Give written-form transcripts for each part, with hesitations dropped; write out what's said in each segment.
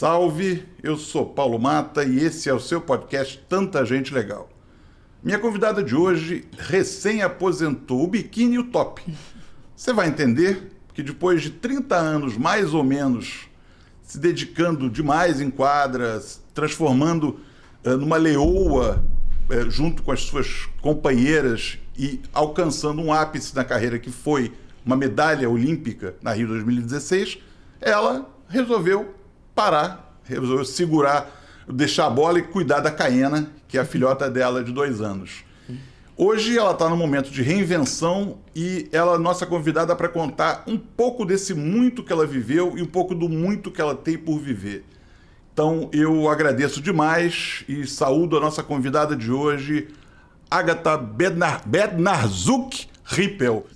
Salve, eu sou Paulo Mata e esse é o seu podcast Tanta Gente Legal. Minha convidada de hoje recém-aposentou o biquíni e o top. Você vai entender que depois de 30 anos, mais ou menos, se dedicando demais em quadras, transformando numa leoa junto com as suas companheiras e alcançando um ápice na carreira que foi uma medalha olímpica na Rio 2016, ela resolveu parar, resolveu segurar, deixar a bola e cuidar da Caena, que é a filhota dela de 2 anos. Hoje ela está num momento de reinvenção e ela é nossa convidada para contar um pouco desse muito que ela viveu e um pouco do muito que ela tem por viver. Então eu agradeço demais e saúdo a nossa convidada de hoje, Agatha Bednarzuk Rippel.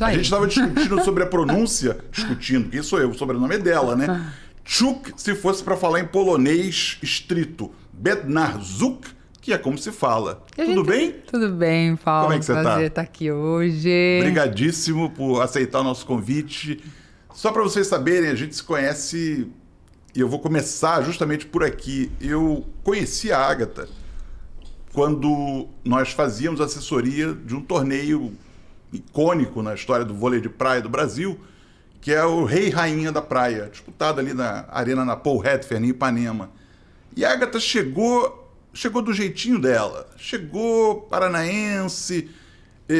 A gente estava discutindo sobre a pronúncia, quem sou eu, o sobrenome é dela, né? Czuk, se fosse para falar em polonês estrito. Bednarzuk, que é como se fala. Tudo bem? Tudo bem, Paulo. Como é que você tá? Prazer estar aqui hoje. Obrigadíssimo por aceitar o nosso convite. Só para vocês saberem, a gente se conhece, e eu vou começar justamente por aqui. Eu conheci a Agatha quando nós fazíamos assessoria de um torneio icônico na história do vôlei de praia do Brasil, que é o Rei e Rainha da Praia, disputado ali na arena na Paul Redfern, em Ipanema. E a Agatha chegou do jeitinho dela, chegou paranaense,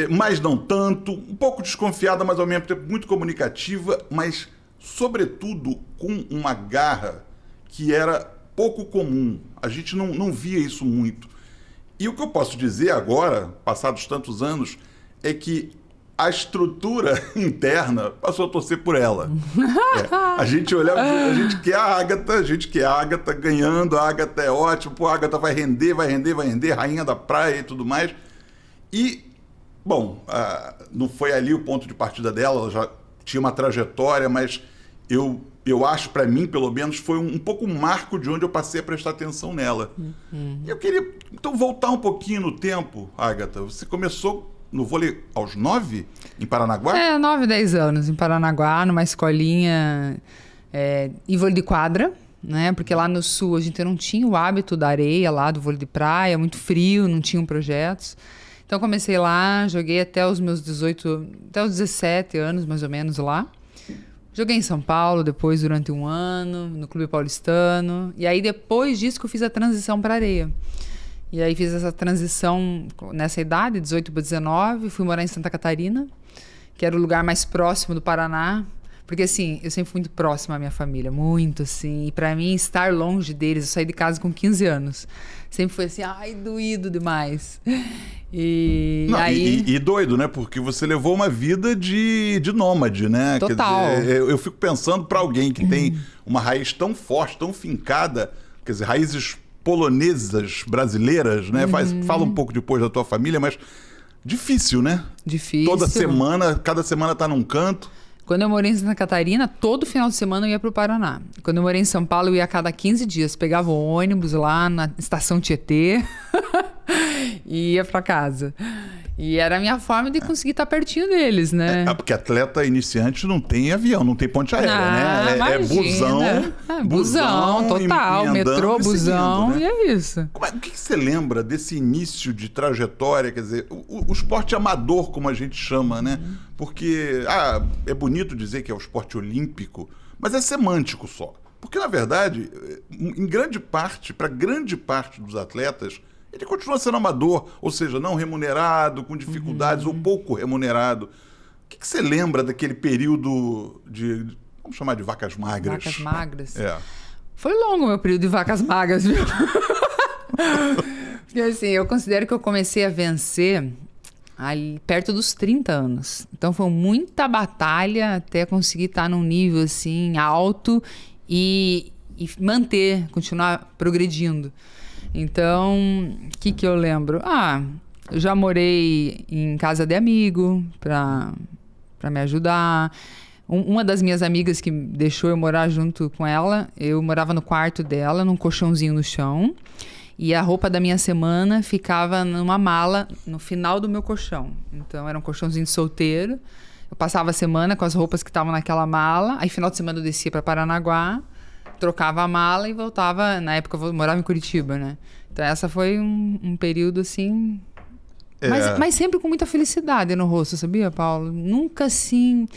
mas não tanto, um pouco desconfiada, mas ao mesmo tempo muito comunicativa, mas sobretudo com uma garra que era pouco comum. A gente não via isso muito. E o que eu posso dizer agora, passados tantos anos, é que a estrutura interna passou a torcer por ela. A gente olhava, a gente quer a Agatha ganhando, a Agatha é ótimo, pô, a Agatha vai render, rainha da praia e tudo mais. E, bom, não foi ali o ponto de partida dela, ela já tinha uma trajetória, mas eu acho, para mim, pelo menos, foi um pouco um marco de onde eu passei a prestar atenção nela. Eu queria, então, voltar um pouquinho no tempo, Agatha. Você começou no vôlei aos 9, em Paranaguá? 9, 10 anos, em Paranaguá, numa escolinha e vôlei de quadra, né? Porque lá no sul a gente não tinha o hábito da areia lá, do vôlei de praia, muito frio, não tinham projetos. Então comecei lá, joguei até os meus 17 anos, mais ou menos, lá. Joguei em São Paulo, depois durante 1 ano, no Clube Paulistano. E aí depois disso que eu fiz a transição para areia. E aí fiz essa transição nessa idade, 18 para 19, fui morar em Santa Catarina, que era o lugar mais próximo do Paraná, porque assim, eu sempre fui muito próxima à minha família, muito assim, e para mim estar longe deles, eu saí de casa com 15 anos, sempre foi assim, doído demais. E doido, né? Porque você levou uma vida de nômade, né? Total. Quer dizer, eu fico pensando para alguém que tem uma raiz tão forte, tão fincada, quer dizer, raízes polonesas, brasileiras, né? Fala um pouco depois da tua família, mas difícil, né? Difícil. Cada semana tá num canto. Quando eu morei em Santa Catarina, todo final de semana eu ia pro Paraná. Quando eu morei em São Paulo, eu ia a cada 15 dias. Pegava o ônibus lá na estação Tietê e ia pra casa. E era a minha forma de conseguir estar pertinho deles, né? Porque atleta iniciante não tem avião, não tem ponte aérea, né? É busão, total. Metrô, busão, seguindo, né? E é isso. O que você lembra desse início de trajetória? Quer dizer, o esporte amador, como a gente chama, né? Porque é bonito dizer que é o esporte olímpico, mas é semântico só. Porque, na verdade, para grande parte dos atletas, ele continua sendo amador, ou seja, não remunerado, com dificuldades ou pouco remunerado. O que você lembra daquele período vamos chamar de vacas magras? Vacas magras? Foi longo o meu período de vacas magras, viu? Porque assim, eu considero que eu comecei a vencer ali perto dos 30 anos. Então foi muita batalha até conseguir estar num nível assim alto e continuar progredindo. Então, o que eu lembro? Eu já morei em casa de amigo para me ajudar. Uma das minhas amigas que deixou eu morar junto com ela, eu morava no quarto dela, num colchãozinho no chão. E a roupa da minha semana ficava numa mala no final do meu colchão. Então era um colchãozinho de solteiro. Eu passava a semana com as roupas que estavam naquela mala. Aí final de semana eu descia para Paranaguá, trocava a mala e voltava. Na época eu morava em Curitiba, né? Então essa foi um período assim... Mas sempre com muita felicidade no rosto, sabia, Paulo? Nunca assim...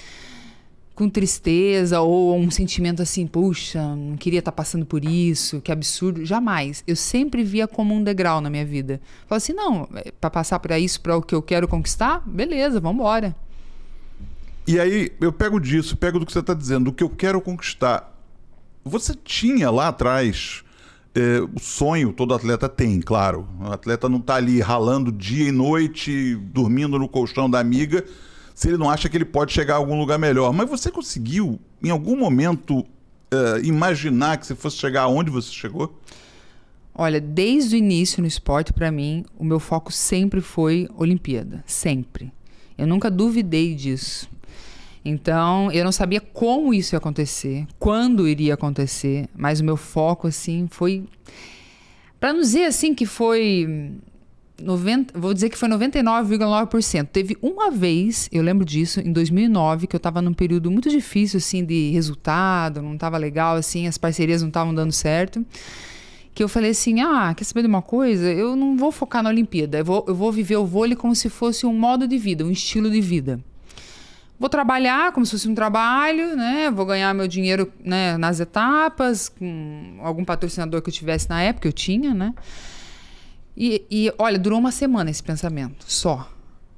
com tristeza ou um sentimento assim, puxa, não queria estar passando por isso, que absurdo. Jamais. Eu sempre via como um degrau na minha vida. Falei assim, não, para passar por isso, para o que eu quero conquistar, beleza, vamos embora. E aí, eu pego do que você está dizendo, do que eu quero conquistar. Você tinha lá atrás o sonho, todo atleta tem, claro. O atleta não está ali ralando dia e noite, dormindo no colchão da amiga, se ele não acha que ele pode chegar a algum lugar melhor. Mas você conseguiu, em algum momento, imaginar que você fosse chegar aonde você chegou? Olha, desde o início no esporte, para mim, o meu foco sempre foi Olimpíada. Sempre. Eu nunca duvidei disso. Então, eu não sabia como isso ia acontecer, quando iria acontecer, mas o meu foco, assim, foi... Para não dizer, assim, que foi... vou dizer que foi 99,9%. Teve uma vez, eu lembro disso, em 2009, que eu estava num período muito difícil, assim, de resultado, não estava legal, assim, as parcerias não estavam dando certo, que eu falei assim, quer saber de uma coisa? Eu não vou focar na Olimpíada, eu vou viver o vôlei como se fosse um modo de vida, um estilo de vida. Vou trabalhar como se fosse um trabalho, né? Vou ganhar meu dinheiro, né, nas etapas, com algum patrocinador que eu tivesse na época, eu tinha, né? E olha, durou uma semana esse pensamento, só.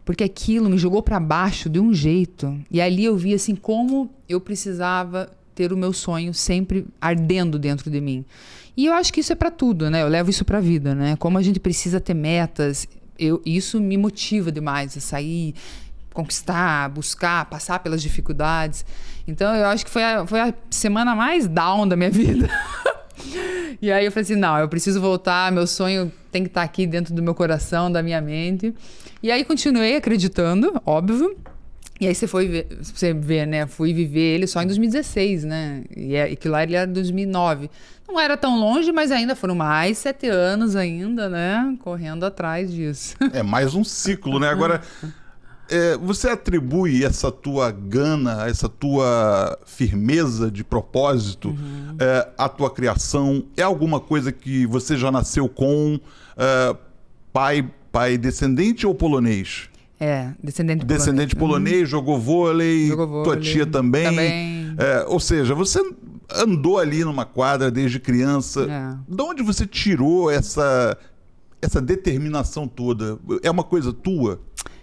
Porque aquilo me jogou para baixo de um jeito. E ali eu vi, assim, como eu precisava ter o meu sonho sempre ardendo dentro de mim. E eu acho que isso é para tudo, né? Eu levo isso para a vida, né? Como a gente precisa ter metas, isso me motiva demais a sair, conquistar, buscar, passar pelas dificuldades. Então, eu acho que foi a semana mais down da minha vida. E aí eu falei assim, não, eu preciso voltar, meu sonho tem que estar aqui dentro do meu coração, da minha mente. E aí continuei acreditando, óbvio. E aí você vê, né, fui viver ele só em 2016, né? E que lá ele era 2009. Não era tão longe, mas ainda foram mais 7 anos ainda, né? Correndo atrás disso. É mais um ciclo, né? Agora... você atribui essa tua gana, essa tua firmeza de propósito, à tua criação? É alguma coisa que você já nasceu com pai descendente ou polonês? Descendente polonês. Descendente polonês, jogou vôlei, tua tia também. Ou seja, você andou ali numa quadra desde criança. De onde você tirou essa determinação toda? É uma coisa tua?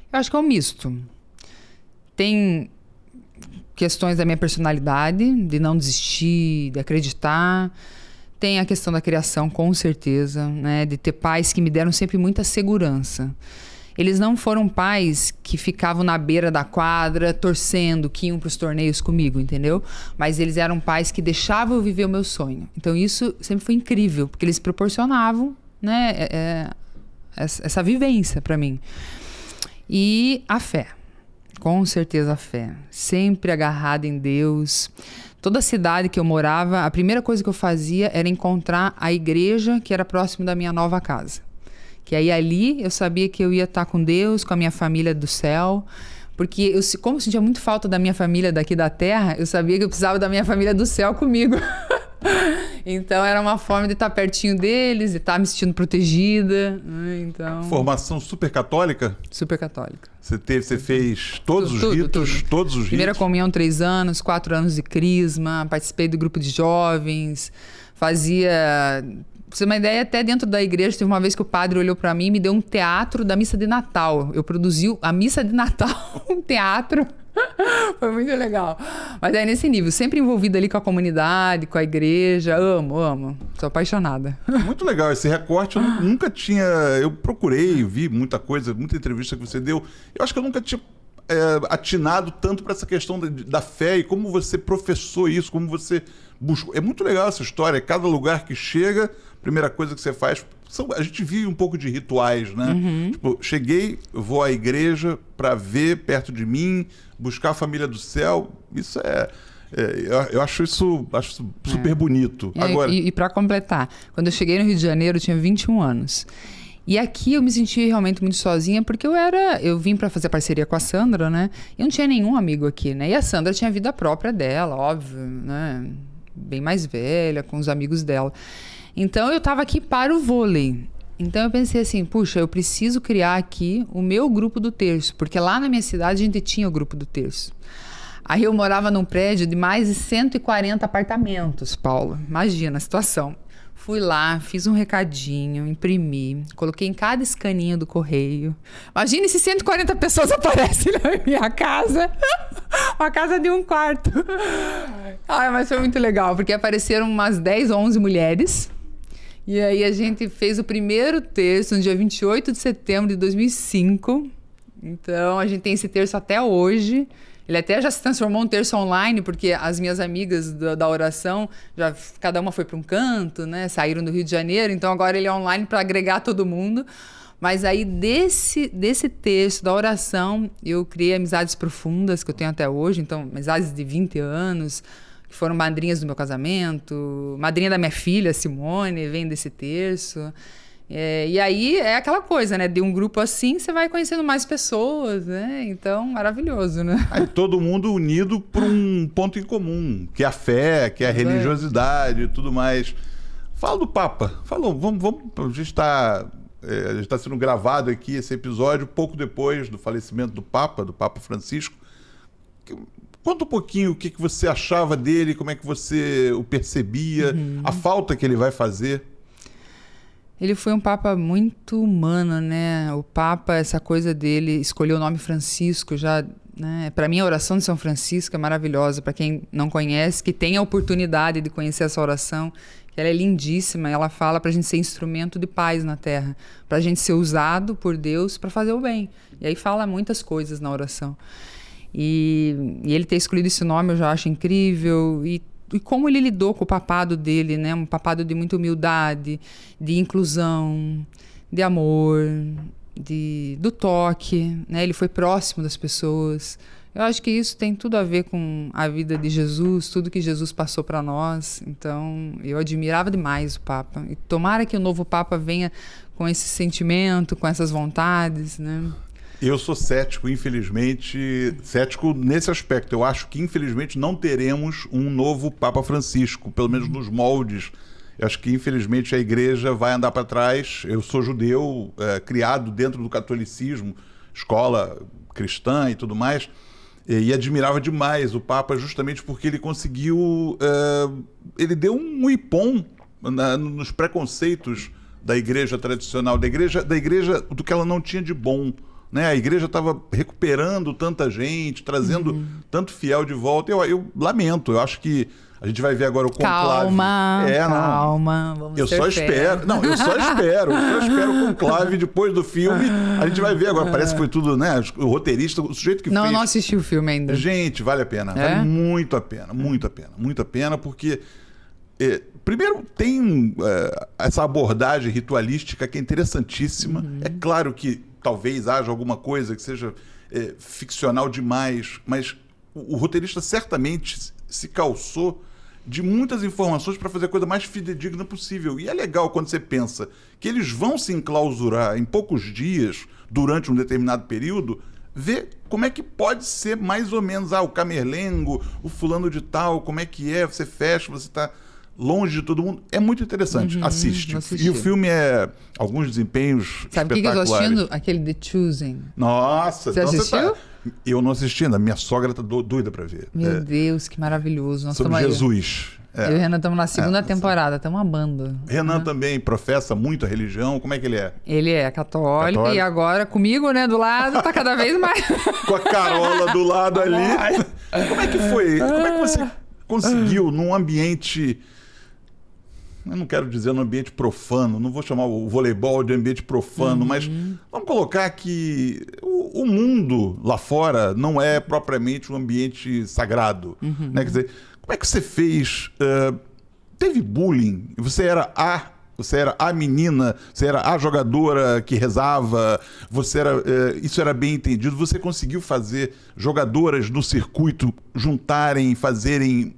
Eu acho que é um misto. Tem questões da minha personalidade, de não desistir, de acreditar. Tem a questão da criação, com certeza, né? De ter pais que me deram sempre muita segurança. Eles não foram pais que ficavam na beira da quadra, torcendo, que iam para os torneios comigo, entendeu? Mas eles eram pais que deixavam eu viver o meu sonho. Então isso sempre foi incrível, porque eles proporcionavam, né, essa vivência para mim. E a fé, com certeza a fé, sempre agarrada em Deus. Toda a cidade que eu morava, a primeira coisa que eu fazia era encontrar a igreja que era próximo da minha nova casa. Que aí ali eu sabia que eu ia estar com Deus, com a minha família do céu, porque como eu sentia muito falta da minha família daqui da terra, eu sabia que eu precisava da minha família do céu comigo. Então era uma forma de estar pertinho deles, de estar me sentindo protegida. Então... Formação super católica? Super católica. Você fez todos os ritos? Todos os Primeira ritos? comunhão 3 anos, 4 anos de crisma, participei do grupo de jovens, fazia... Pra você ter uma ideia, até dentro da igreja, teve uma vez que o padre olhou para mim e me deu um teatro da missa de Natal. Eu produzi a missa de Natal, um teatro. Foi muito legal. Mas é nesse nível, sempre envolvida ali com a comunidade, com a igreja. Amo. Sou apaixonada. Muito legal esse recorte. Eu nunca tinha... Eu procurei, vi muita coisa, muita entrevista que você deu. Eu acho que eu nunca tinha atinado tanto para essa questão da fé e como você professou isso, como você buscou. É muito legal essa história. Cada lugar que chega, a primeira coisa que você faz... A gente vive um pouco de rituais, né? Tipo, cheguei, vou à igreja para ver perto de mim, buscar a família do céu. Isso Eu acho isso super bonito. Agora... E para completar, quando eu cheguei no Rio de Janeiro, eu tinha 21 anos. E aqui eu me senti realmente muito sozinha, porque eu vim para fazer parceria com a Sandra, né? E não tinha nenhum amigo aqui, né? E a Sandra tinha a vida própria dela, óbvio, né? Bem mais velha, com os amigos dela. Então eu estava aqui para o vôlei. Então eu pensei assim, puxa, eu preciso criar aqui o meu grupo do terço, porque lá na minha cidade a gente tinha o grupo do terço. Aí eu morava num prédio de mais de 140 apartamentos, Paula. Imagina a situação. Fui lá, fiz um recadinho, imprimi, coloquei em cada escaninho do correio. Imagine se 140 pessoas aparecem na minha casa. Uma casa de um quarto. Mas foi muito legal, porque apareceram umas 10, 11 mulheres. E aí a gente fez o primeiro terço no dia 28 de setembro de 2005. Então a gente tem esse terço até hoje. Ele até já se transformou em um terço online, porque as minhas amigas da oração, cada uma foi para um canto, né? Saíram do Rio de Janeiro, então agora ele é online para agregar todo mundo. Mas aí desse terço da oração, eu criei amizades profundas que eu tenho até hoje, então amizades de 20 anos, que foram madrinhas do meu casamento, madrinha da minha filha, Simone, vem desse terço. E aí é aquela coisa, né? De um grupo assim, você vai conhecendo mais pessoas, né? Então, maravilhoso, né? Aí todo mundo unido por um ponto em comum, que é a fé, que é a religiosidade e tudo mais. Fala do Papa. Vamos, a gente está sendo gravado aqui esse episódio pouco depois do falecimento do Papa Francisco. Conta um pouquinho o que você achava dele, como é que você o percebia, a falta que ele vai fazer. Ele foi um Papa muito humano, né? O Papa, essa coisa dele, escolheu o nome Francisco já, né? Para mim, a oração de São Francisco é maravilhosa. Para quem não conhece, que tem a oportunidade de conhecer essa oração, que ela é lindíssima. Ela fala para a gente ser instrumento de paz na Terra, para a gente ser usado por Deus para fazer o bem. E aí fala muitas coisas na oração. E ele ter escolhido esse nome eu já acho incrível. E como ele lidou com o papado dele, né? Um papado de muita humildade, de inclusão, de amor, do toque, né? Ele foi próximo das pessoas. Eu acho que isso tem tudo a ver com a vida de Jesus, tudo que Jesus passou para nós. Então, eu admirava demais o Papa. E tomara que o novo Papa venha com esse sentimento, com essas vontades, né? Eu sou cético, infelizmente, cético nesse aspecto. Eu acho que, infelizmente, não teremos um novo Papa Francisco, pelo menos nos moldes. Eu acho que, infelizmente, a igreja vai andar para trás. Eu sou judeu, criado dentro do catolicismo, escola cristã e tudo mais, e admirava demais o Papa justamente porque ele conseguiu... ele deu um ipom nos preconceitos da igreja tradicional, da igreja do que ela não tinha de bom. Né? A igreja estava recuperando tanta gente, trazendo tanto fiel de volta. Eu lamento, eu acho que a gente vai ver agora o conclave. Calma, vamos eu só espero. Não, eu só espero o conclave depois do filme. A gente vai ver agora. Parece que foi tudo, né? O roteirista, o sujeito que fez. Não assisti o filme ainda. Gente, vale a pena. Vale muito a pena, muito a pena, porque primeiro tem essa abordagem ritualística que é interessantíssima. É claro que talvez haja alguma coisa que seja ficcional demais, mas o roteirista certamente se calçou de muitas informações para fazer a coisa mais fidedigna possível. E é legal quando você pensa que eles vão se enclausurar em poucos dias, durante um determinado período, ver como é que pode ser mais ou menos o camerlengo, o fulano de tal, como é que você fecha, você está longe de todo mundo. É muito interessante. Assiste. E o filme alguns desempenhos Sabe o que eu estou assistindo? Aquele The Choosing. Nossa! Você assistiu? Eu não assisti ainda. Minha sogra tá doida para ver. Meu Deus, que maravilhoso. Nós sobre Jesus. Eu e o Renan estamos na segunda temporada, estamos amando. Renan também professa muito a religião. Como é que ele é? Ele é católico. E agora comigo, né, do lado, tá cada vez mais. Com a Carola do lado ali. Como é que foi? Como é que você conseguiu num ambiente... Eu não quero dizer no ambiente profano, não vou chamar o voleibol de ambiente profano, mas vamos colocar que o mundo lá fora não é propriamente um ambiente sagrado. Né? Quer dizer, como é que você fez? Teve bullying? Você era a Você era a menina, você era a jogadora que rezava, isso era bem entendido. Você conseguiu fazer jogadoras no circuito juntarem, fazerem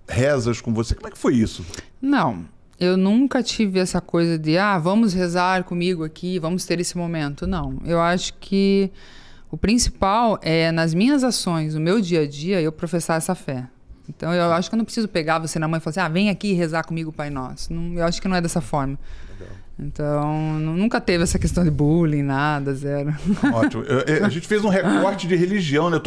rezas com você? Como é que foi isso? Não, eu nunca tive essa coisa de, vamos rezar comigo aqui, vamos ter esse momento. Não, eu acho que o principal é, nas minhas ações, no meu dia a dia, eu professar essa fé. Então, eu acho que eu não preciso pegar você na mão e falar assim, vem aqui rezar comigo o Pai Nosso. Não, eu acho que não é dessa forma. Legal. Então, nunca teve essa questão de bullying, nada, zero. Ótimo. A gente fez um recorte de religião, né?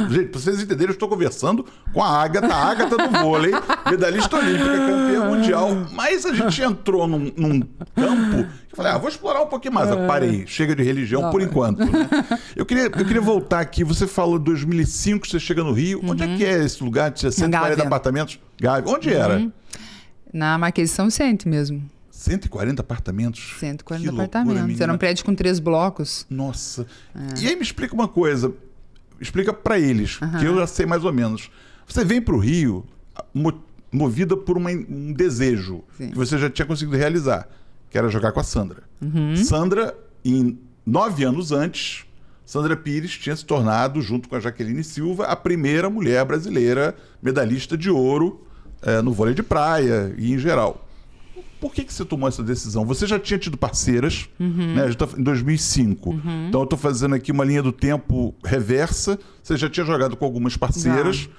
Gente, pra vocês entenderem, eu estou conversando com a Ágata do vôlei, medalhista olímpica, campeã mundial. Mas a gente entrou num campo que eu falei, vou explorar um pouquinho mais. Eu parei, chega de religião por enquanto. Né? Eu queria voltar aqui, você falou 2005, você chega no Rio. Onde é que é esse lugar? Tinha 140 apartamentos? Gávea. Onde era? Na Marquês de São Vicente mesmo. 140 apartamentos? 140 apartamentos. Era um prédio com 3 blocos. Nossa. E aí me explica uma coisa. Explica pra eles, que eu já sei mais ou menos. Você vem pro Rio movida por um desejo que você já tinha conseguido realizar, que era jogar com a Sandra. Sandra, 9 anos antes, Sandra Pires tinha se tornado, junto com a Jaqueline Silva, a primeira mulher brasileira medalhista de ouro no vôlei de praia e em geral. Por que você tomou essa decisão? Você já tinha tido parceiras, né? Já tá em 2005. Então eu estou fazendo aqui uma linha do tempo reversa. Você já tinha jogado com algumas parceiras.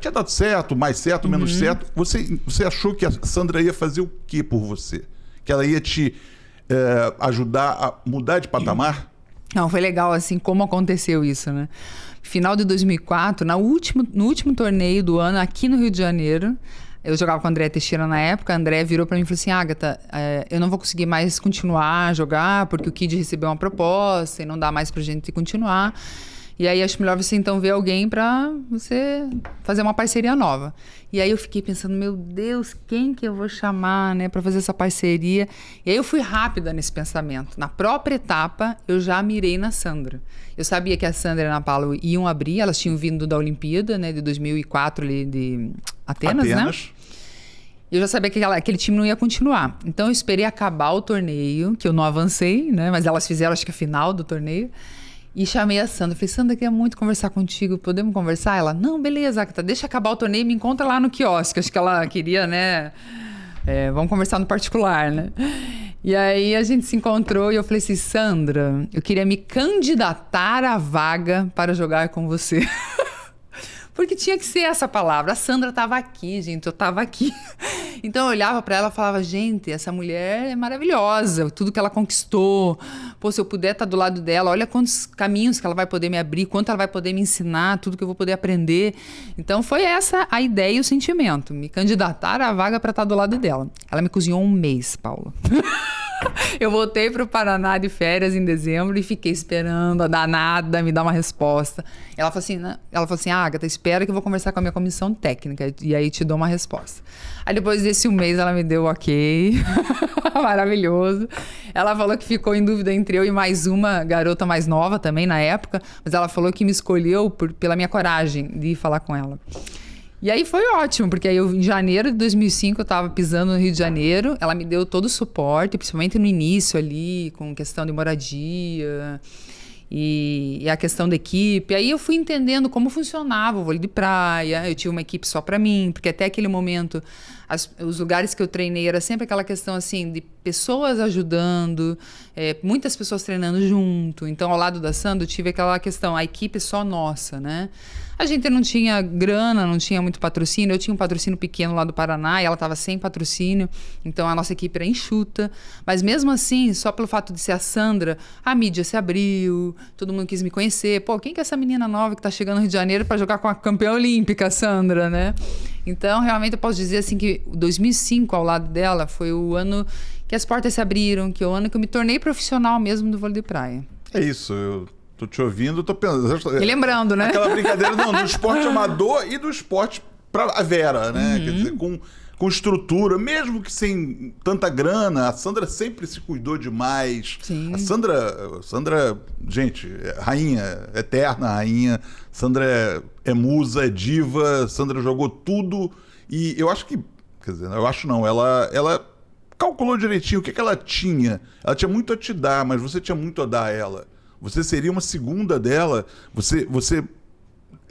Tinha dado certo, mais certo, menos certo. Você achou que a Sandra ia fazer o que por você? Que ela ia te ajudar a mudar de patamar? Não, foi legal assim como aconteceu isso, né? Final de 2004, no último torneio do ano aqui no Rio de Janeiro, eu jogava com a André Teixeira na época, a André virou pra mim e falou assim, Ágata, eu não vou conseguir mais continuar a jogar porque o Kid recebeu uma proposta e não dá mais pra gente continuar. E aí acho melhor você então ver alguém pra você fazer uma parceria nova. E aí eu fiquei pensando, meu Deus, quem que eu vou chamar, né, pra fazer essa parceria? E aí eu fui rápida nesse pensamento. Na própria etapa, eu já mirei na Sandra. Eu sabia que a Sandra e a Ana Paula iam abrir, elas tinham vindo da Olimpíada, né, de 2004 ali de Atenas, né? Eu já sabia que aquele time não ia continuar. Então eu esperei acabar o torneio, que eu não avancei, né, mas elas fizeram acho que a final do torneio. E chamei a Sandra. Falei, Sandra, queria muito conversar contigo. Podemos conversar? Ela, não, beleza, Ágata, deixa acabar o torneio e me encontra lá no quiosque. Acho que ela queria, né? Vamos conversar no particular, né? E aí a gente se encontrou e eu falei assim, Sandra, eu queria me candidatar à vaga para jogar com você. Porque tinha que ser essa palavra. A Sandra estava aqui, gente, eu estava aqui. Então eu olhava para ela e falava, gente, essa mulher é maravilhosa, tudo que ela conquistou. Pô, se eu puder estar do lado dela, olha quantos caminhos que ela vai poder me abrir, quanto ela vai poder me ensinar, tudo que eu vou poder aprender. Então foi essa a ideia e o sentimento, me candidatar à vaga para estar do lado dela. Ela me cozinhou um mês, Paula. Eu voltei para o Paraná de férias em dezembro e fiquei esperando a danada me dar uma resposta. Ela falou assim, Ágata, espera que eu vou conversar com a minha comissão técnica e aí te dou uma resposta. Aí depois desse mês ela me deu ok, maravilhoso. Ela falou que ficou em dúvida entre eu e mais uma garota mais nova também na época, mas ela falou que me escolheu pela minha coragem de ir falar com ela. E aí foi ótimo, porque aí em janeiro de 2005 eu estava pisando no Rio de Janeiro, ela me deu todo o suporte, principalmente no início ali, com questão de moradia e a questão da equipe. Aí eu fui entendendo como funcionava o vôlei de praia, eu tinha uma equipe só para mim, porque até aquele momento os lugares que eu treinei era sempre aquela questão assim de pessoas ajudando, muitas pessoas treinando junto. Então ao lado da Sandra eu tive aquela questão, a equipe é só nossa, né? A gente não tinha grana, não tinha muito patrocínio. Eu tinha um patrocínio pequeno lá do Paraná e ela estava sem patrocínio. Então a nossa equipe era enxuta. Mas mesmo assim, só pelo fato de ser a Sandra, a mídia se abriu, todo mundo quis me conhecer. Pô, quem que é essa menina nova que está chegando no Rio de Janeiro para jogar com a campeã olímpica, Sandra, né? Então realmente eu posso dizer assim que 2005 ao lado dela foi o ano que as portas se abriram, que é o ano que eu me tornei profissional mesmo do vôlei de praia. É isso, eu tô te ouvindo, tô pensando. E lembrando, né? Aquela brincadeira do esporte amador e do esporte pra a Vera, né? Quer dizer, com estrutura, mesmo que sem tanta grana, a Sandra sempre se cuidou demais. Sim. A Sandra, gente, é rainha, eterna rainha. Sandra é musa, é diva, Sandra jogou tudo. E eu acho que, quer dizer, eu acho não, ela calculou direitinho o que ela tinha. Ela tinha muito a te dar, mas você tinha muito a dar a ela. Você seria uma segunda dela, você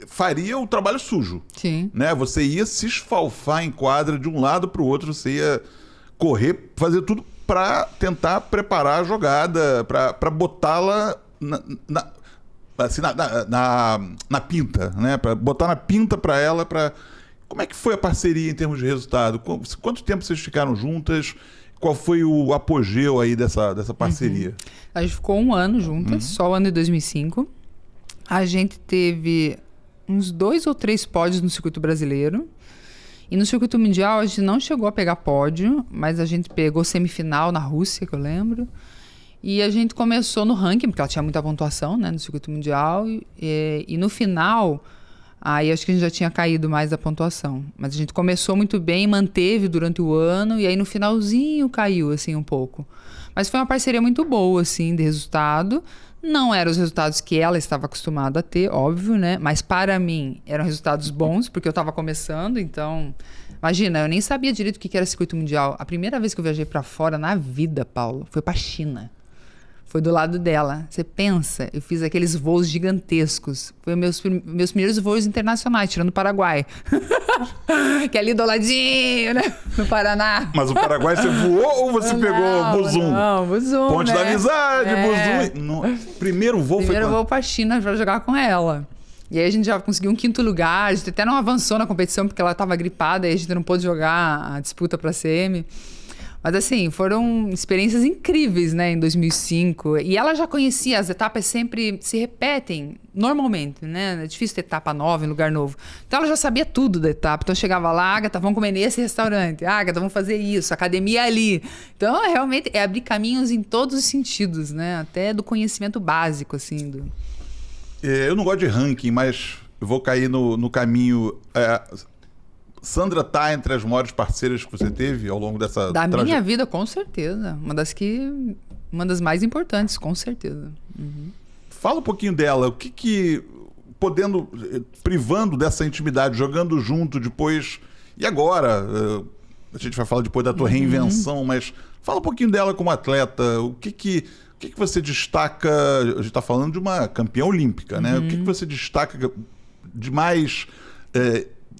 faria o trabalho sujo. Sim. Né? Você ia se esfalfar em quadra de um lado para o outro, você ia correr, fazer tudo para tentar preparar a jogada, para botá-la na pinta, né? Para botar na pinta para ela. Como é que foi a parceria em termos de resultado? Quanto tempo vocês ficaram juntas? Qual foi o apogeu aí dessa parceria? A gente ficou 1 ano juntas, só o ano de 2005. A gente teve uns 2 ou 3 pódios no circuito brasileiro. E no circuito mundial a gente não chegou a pegar pódio, mas a gente pegou semifinal na Rússia, que eu lembro. E a gente começou no ranking, porque ela tinha muita pontuação, né, no circuito mundial. E no final, aí acho que a gente já tinha caído mais da pontuação. Mas a gente começou muito bem, manteve durante o ano, e aí no finalzinho caiu, assim, um pouco. Mas foi uma parceria muito boa, assim, de resultado. Não eram os resultados que ela estava acostumada a ter, óbvio, né? Mas para mim eram resultados bons, porque eu estava começando, então... Imagina, eu nem sabia direito o que era circuito mundial. A primeira vez que eu viajei para fora na vida, Paulo, foi para a China. Foi do lado dela. Você pensa, eu fiz aqueles voos gigantescos. Foi meus primeiros voos internacionais, tirando o Paraguai. Que é ali do ladinho, né? No Paraná. Mas o Paraguai você voou ou você pegou Buzum? Não, Buzum, Ponte né? da Amizade, Buzum. No... Primeiro voo Primeiro foi... voo pra China pra jogar com ela. E aí a gente já conseguiu um 5º lugar. A gente até não avançou na competição porque ela estava gripada e a gente não pôde jogar a disputa pra CM. Mas assim, foram experiências incríveis, né, em 2005. E ela já conhecia, as etapas sempre se repetem normalmente, né? É difícil ter etapa nova em lugar novo. Então ela já sabia tudo da etapa. Então eu chegava lá, Agatha, vamos comer nesse restaurante. Agatha, vamos fazer isso, academia é ali. Então realmente é abrir caminhos em todos os sentidos, né? Até do conhecimento básico, assim. Eu não gosto de ranking, mas eu vou cair no caminho... Sandra tá entre as maiores parceiras que você teve ao longo dessa minha vida, com certeza. Uma das mais importantes, com certeza. Uhum. Fala um pouquinho dela. O que privando dessa intimidade, jogando junto depois... E agora? A gente vai falar depois da tua reinvenção, mas fala um pouquinho dela como atleta. O que você destaca? A gente está falando de uma campeã olímpica, né? O que você destaca de mais...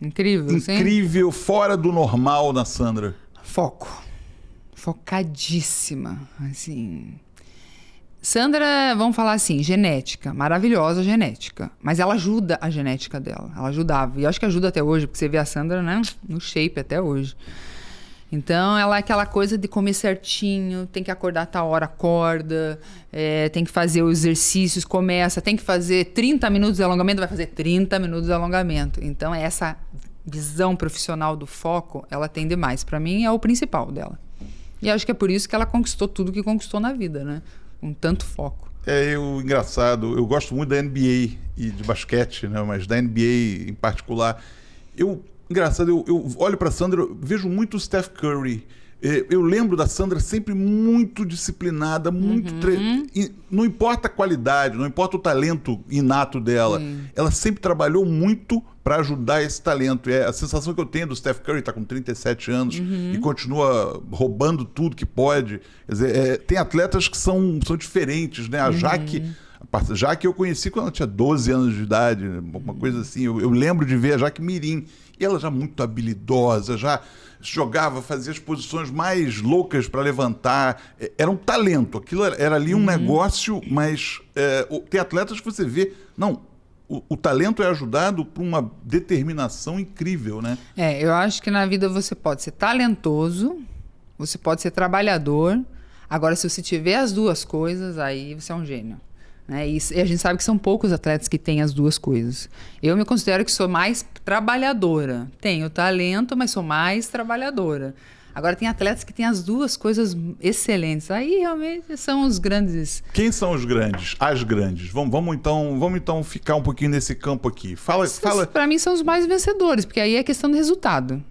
Incrível, fora do normal na Sandra? Foco. Focadíssima, assim. Sandra, vamos falar assim, genética, maravilhosa genética. Mas ela ajuda a genética dela, ela ajudava. E eu acho que ajuda até hoje, porque você vê a Sandra, né, no shape até hoje. Então, ela é aquela coisa de comer certinho, tem que acordar a tal hora, acorda, tem que fazer os exercícios, começa, tem que fazer 30 minutos de alongamento, vai fazer 30 minutos de alongamento. Então, essa visão profissional do foco, ela tem demais. Para mim, é o principal dela. E acho que é por isso que ela conquistou tudo que conquistou na vida, né? Com tanto foco. Engraçado, eu gosto muito da NBA e de basquete, né? Mas da NBA em particular. Engraçado, eu olho para a Sandra, eu vejo muito o Steph Curry. Eu lembro da Sandra sempre muito disciplinada, muito... Não importa a qualidade, não importa o talento inato dela. Ela sempre trabalhou muito para ajudar esse talento. A sensação que eu tenho do Steph Curry, está com 37 anos e continua roubando tudo que pode. Quer dizer, tem atletas que são diferentes, né? A Jaque eu conheci quando ela tinha 12 anos de idade, uma coisa assim. Eu lembro de ver a Jaque Mirim. E ela já muito habilidosa, já jogava, fazia as posições mais loucas para levantar. Era um talento. Aquilo era ali um negócio, mas tem atletas que você vê... Não, o talento é ajudado por uma determinação incrível, né? Eu acho que na vida você pode ser talentoso, você pode ser trabalhador. Agora, se você tiver as duas coisas, aí você é um gênio. Né? E a gente sabe que são poucos atletas que têm as duas coisas. Eu me considero que sou mais trabalhadora. Tenho talento, mas sou mais trabalhadora. Agora tem atletas que têm as duas coisas excelentes. Aí realmente são os grandes. Quem são os grandes? As grandes. Vamos então ficar um pouquinho nesse campo aqui. Fala. Para mim são os mais vencedores, porque aí é questão de resultado.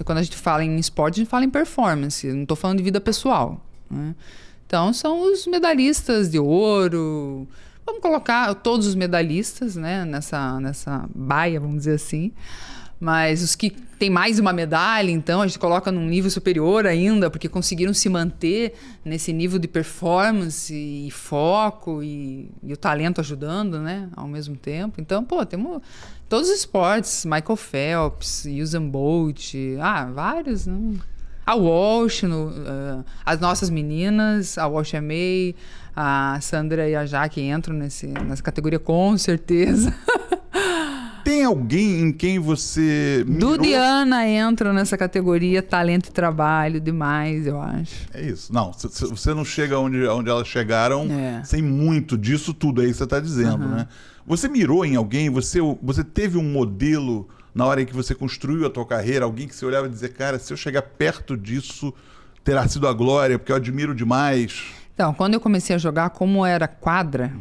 Quando a gente fala em esporte, a gente fala em performance. Não estou falando de vida pessoal. Né? Então, são os medalhistas de ouro. Vamos colocar todos os medalhistas, né, nessa baia, vamos dizer assim. Mas os que têm mais uma medalha, então, a gente coloca num nível superior ainda, porque conseguiram se manter nesse nível de performance e foco e o talento ajudando, né, ao mesmo tempo. Então, pô, temos todos os esportes, Michael Phelps, Usain Bolt, vários, né? A Walsh, as nossas meninas, a Walsh May, a Sandra e a Jaque entram nessa categoria com certeza. Tem alguém em quem você mirou? Dudiana entra nessa categoria talento e trabalho demais, eu acho. É isso. Não, você não chega onde elas chegaram sem muito disso tudo aí que você está dizendo, né? Você mirou em alguém? Você teve um modelo na hora em que você construiu a tua carreira? Alguém que você olhava e dizia, cara, se eu chegar perto disso, terá sido a glória, porque eu admiro demais. Então, quando eu comecei a jogar, como era quadra,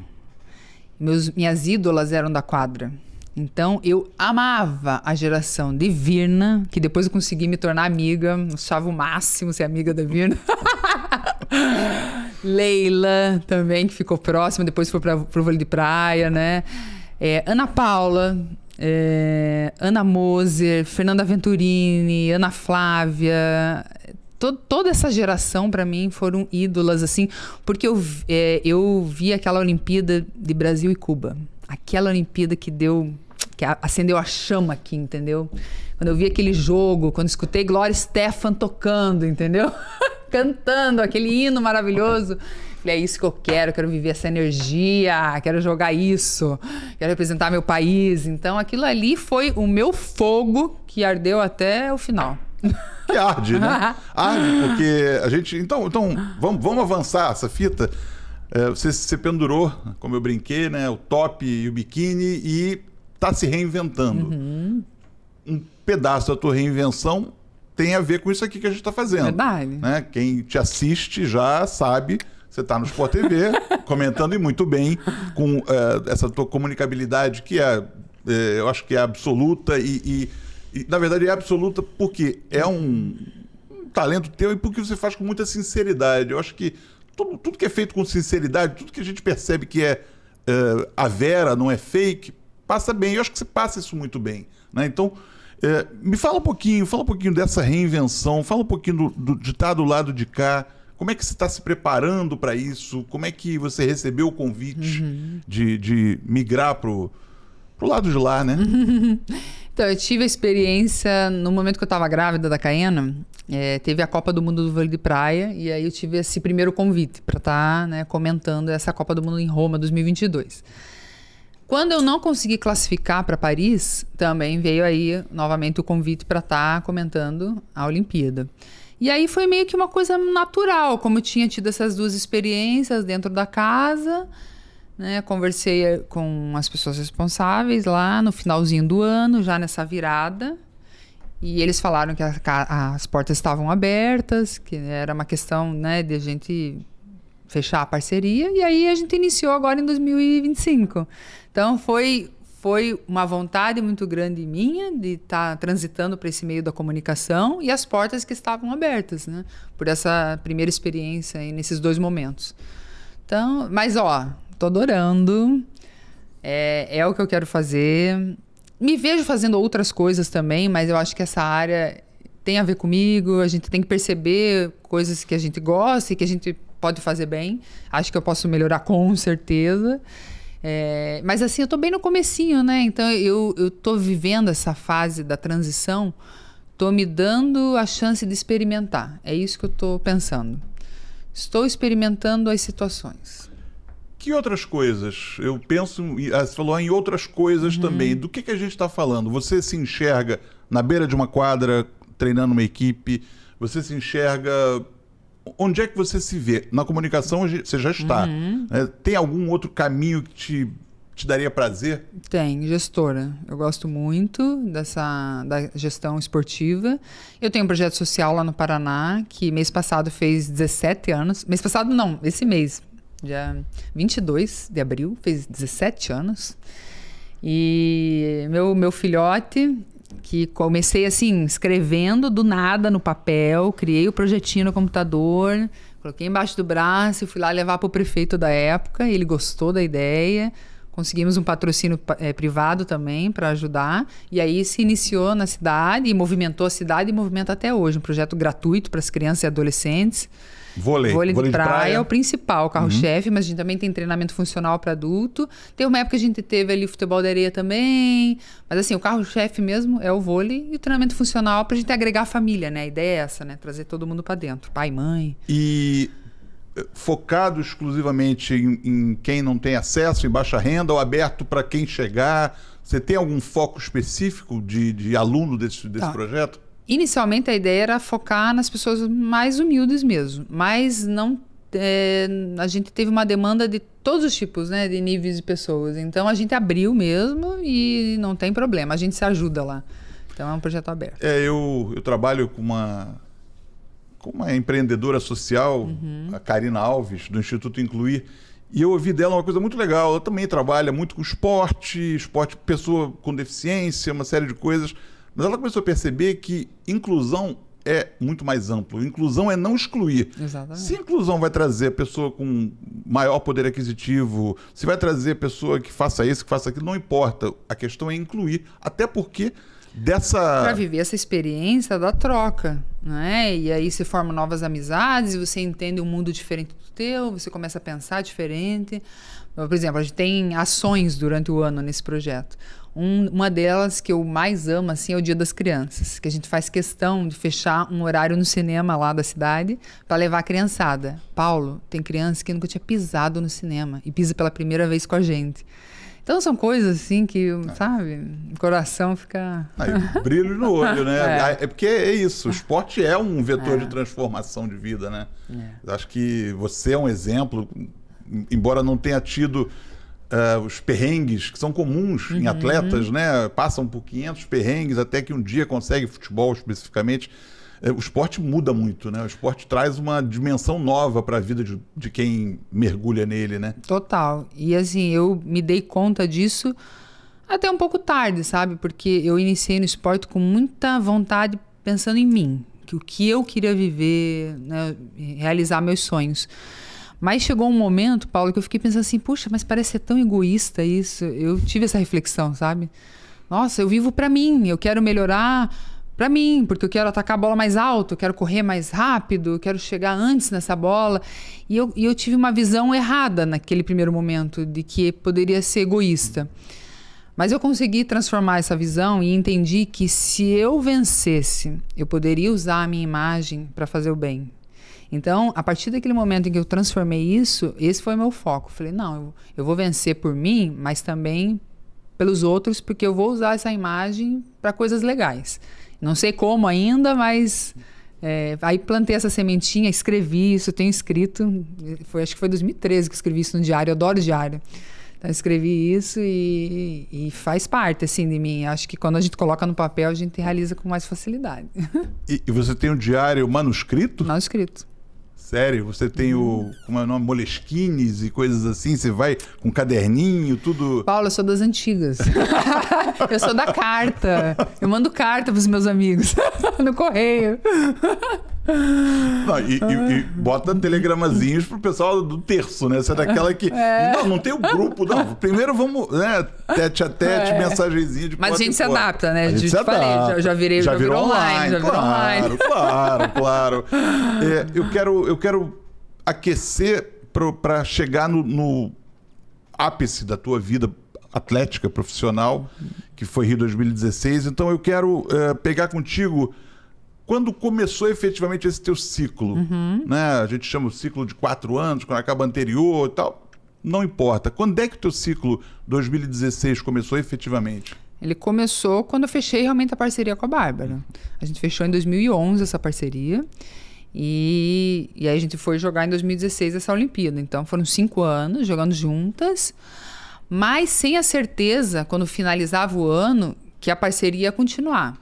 minhas ídolas eram da quadra. Então, eu amava a geração de Virna, que depois eu consegui me tornar amiga. Achava o máximo ser amiga da Virna. Leila também, que ficou próxima, depois foi pro vôlei de praia, né? Ana Paula, Ana Moser, Fernanda Venturini, Ana Flávia. Toda essa geração, para mim, foram ídolas, assim, porque eu vi aquela Olimpíada de Brasil e Cuba. Aquela Olimpíada que acendeu a chama aqui, entendeu? Quando eu vi aquele jogo, quando escutei Gloria Estefan tocando, entendeu? Cantando aquele hino maravilhoso. Falei, é isso que eu quero viver essa energia, quero jogar isso, quero representar meu país. Então, aquilo ali foi o meu fogo que ardeu até o final. Que arde, né? Arde, porque a gente... Então vamos avançar essa fita. Você pendurou, como eu brinquei, né, o top e o biquíni e está se reinventando. Um pedaço da tua reinvenção tem a ver com isso aqui que a gente está fazendo. Verdade. Né? Quem te assiste já sabe, você está no Sport TV, comentando e muito bem, com essa tua comunicabilidade que eu acho que é absoluta e, na verdade, é absoluta porque é um talento teu e porque você faz com muita sinceridade. Eu acho que tudo que é feito com sinceridade, tudo que a gente percebe que a vera, não é fake, passa bem. Eu acho que você passa isso muito bem, né? Então, me fala um pouquinho dessa reinvenção, fala um pouquinho de estar do lado de cá. Como é que você está se preparando para isso? Como é que você recebeu o convite de migrar pro lado de lá, né? Então, eu tive a experiência no momento que eu estava grávida da Caena. Teve a Copa do Mundo do vôlei de praia e aí eu tive esse primeiro convite para estar, né, comentando essa Copa do Mundo em Roma 2022. Quando eu não consegui classificar para Paris, também veio aí novamente o convite para estar comentando a Olimpíada. E aí foi meio que uma coisa natural, como eu tinha tido essas duas experiências dentro da casa, né? Conversei com as pessoas responsáveis lá no finalzinho do ano, já nessa virada. E eles falaram que as portas estavam abertas, que era uma questão, né, de a gente fechar a parceria. E aí a gente iniciou agora em 2025. Então foi uma vontade muito grande minha de estar transitando para esse meio da comunicação e as portas que estavam abertas, né, por essa primeira experiência aí nesses dois momentos. Então, mas tô adorando. É o que eu quero fazer. Me vejo fazendo outras coisas também, mas eu acho que essa área tem a ver comigo. A gente tem que perceber coisas que a gente gosta e que a gente pode fazer bem. Acho que eu posso melhorar com certeza. Mas assim, eu tô bem no comecinho, né? Então eu tô vivendo essa fase da transição, tô me dando a chance de experimentar. É isso que eu tô pensando. Estou experimentando as situações. Que outras coisas? Eu penso, você falou em outras coisas também. Do que a gente está falando? Você se enxerga na beira de uma quadra, treinando uma equipe? Você se enxerga... Onde é que você se vê? Na comunicação você já está. Tem algum outro caminho que te daria prazer? Tem, gestora. Eu gosto muito da gestão esportiva. Eu tenho um projeto social lá no Paraná, que mês passado fez 17 anos. Mês passado não, esse mês. Dia 22 de abril, fez 17 anos. E meu filhote, que comecei assim, escrevendo do nada no papel, criei o projetinho no computador, coloquei embaixo do braço e fui lá levar para o prefeito da época, ele gostou da ideia, conseguimos um patrocínio privado também para ajudar. E aí se iniciou na cidade e movimentou a cidade e movimenta até hoje. Um projeto gratuito para as crianças e adolescentes. Vôlei de praia é o principal, o carro-chefe, mas a gente também tem treinamento funcional para adulto. Tem uma época que a gente teve ali futebol de areia também. Mas assim, o carro-chefe mesmo é o vôlei e o treinamento funcional para a gente agregar a família, né? A ideia é essa, né? Trazer todo mundo para dentro, pai, mãe. E focado exclusivamente em quem não tem acesso, em baixa renda, ou aberto para quem chegar? Você tem algum foco específico de aluno desse projeto? Inicialmente a ideia era focar nas pessoas mais humildes mesmo, mas não a gente teve uma demanda de todos os tipos, né, de níveis de pessoas. Então a gente abriu mesmo e não tem problema, a gente se ajuda lá. Então é um projeto aberto. Eu trabalho com uma empreendedora social, a Karina Alves, do Instituto Incluir, e eu ouvi dela uma coisa muito legal. Ela também trabalha muito com esporte, pessoa com deficiência, uma série de coisas. Mas ela começou a perceber que inclusão é muito mais amplo. Inclusão é não excluir. Exatamente. Se inclusão vai trazer a pessoa com maior poder aquisitivo, se vai trazer a pessoa que faça isso, que faça aquilo, não importa. A questão é incluir. Até porque para viver essa experiência da troca, né? E aí se formam novas amizades, você entende um mundo diferente do teu, você começa a pensar diferente. Por exemplo, a gente tem ações durante o ano nesse projeto. Uma delas que eu mais amo assim, é o Dia das Crianças, que a gente faz questão de fechar um horário no cinema lá da cidade para levar a criançada. Paulo, tem criança que nunca tinha pisado no cinema e pisa pela primeira vez com a gente. Então são coisas assim que, sabe, o coração fica... brilho no olho, né? É porque é isso, o esporte é um vetor de transformação de vida, né? Acho que você é um exemplo, embora não tenha tido os perrengues que são comuns em atletas, né? Passam por 500 perrengues até que um dia consegue futebol especificamente. O esporte muda muito, né? O esporte traz uma dimensão nova para a vida de quem mergulha nele, né? Total. E assim, eu me dei conta disso até um pouco tarde, sabe? Porque eu iniciei no esporte com muita vontade, pensando em mim, que o que eu queria viver, né? Realizar meus sonhos. Mas chegou um momento, Paulo, que eu fiquei pensando assim, puxa, mas parece ser tão egoísta isso. Eu tive essa reflexão, sabe? Nossa, eu vivo para mim, eu quero melhorar para mim, porque eu quero atacar a bola mais alto, eu quero correr mais rápido, eu quero chegar antes nessa bola. E eu tive uma visão errada naquele primeiro momento, de que poderia ser egoísta. Mas eu consegui transformar essa visão e entendi que se eu vencesse, eu poderia usar a minha imagem para fazer o bem. Então, a partir daquele momento em que eu transformei isso, esse foi o meu foco. Falei, não, eu vou vencer por mim, mas também pelos outros, porque eu vou usar essa imagem para coisas legais. Não sei como ainda, mas aí plantei essa sementinha, escrevi isso, tenho escrito. Acho que foi 2013 que escrevi isso no diário, eu adoro diário. Então, escrevi isso e faz parte, assim, de mim. Acho que quando a gente coloca no papel, a gente realiza com mais facilidade. E você tem um diário manuscrito? Manuscrito. Sério? Você tem como é o nome? Moleskines e coisas assim? Você vai com caderninho, tudo... Paulo, eu sou das antigas. Eu sou da carta. Eu mando carta pros meus amigos. No correio. Não, e bota telegramazinhos pro pessoal do terço, né? Você é daquela que... Não tem o grupo, não. Primeiro vamos, né? Tete a tete, mensagenzinha de porta. Mas a gente se adapta, né? A gente se adapta. Já virou online. Claro. Eu quero aquecer para chegar no ápice da tua vida atlética profissional, que foi Rio 2016. Então eu quero pegar contigo quando começou efetivamente esse teu ciclo, né? A gente chama o ciclo de 4 anos, quando acaba anterior e tal. Não importa. Quando é que o teu ciclo 2016 começou efetivamente? Ele começou quando eu fechei realmente a parceria com a Bárbara. A gente fechou em 2011 essa parceria. E aí a gente foi jogar em 2016 essa Olimpíada. Então foram 5 anos jogando juntas, mas sem a certeza, quando finalizava o ano, que a parceria ia continuar.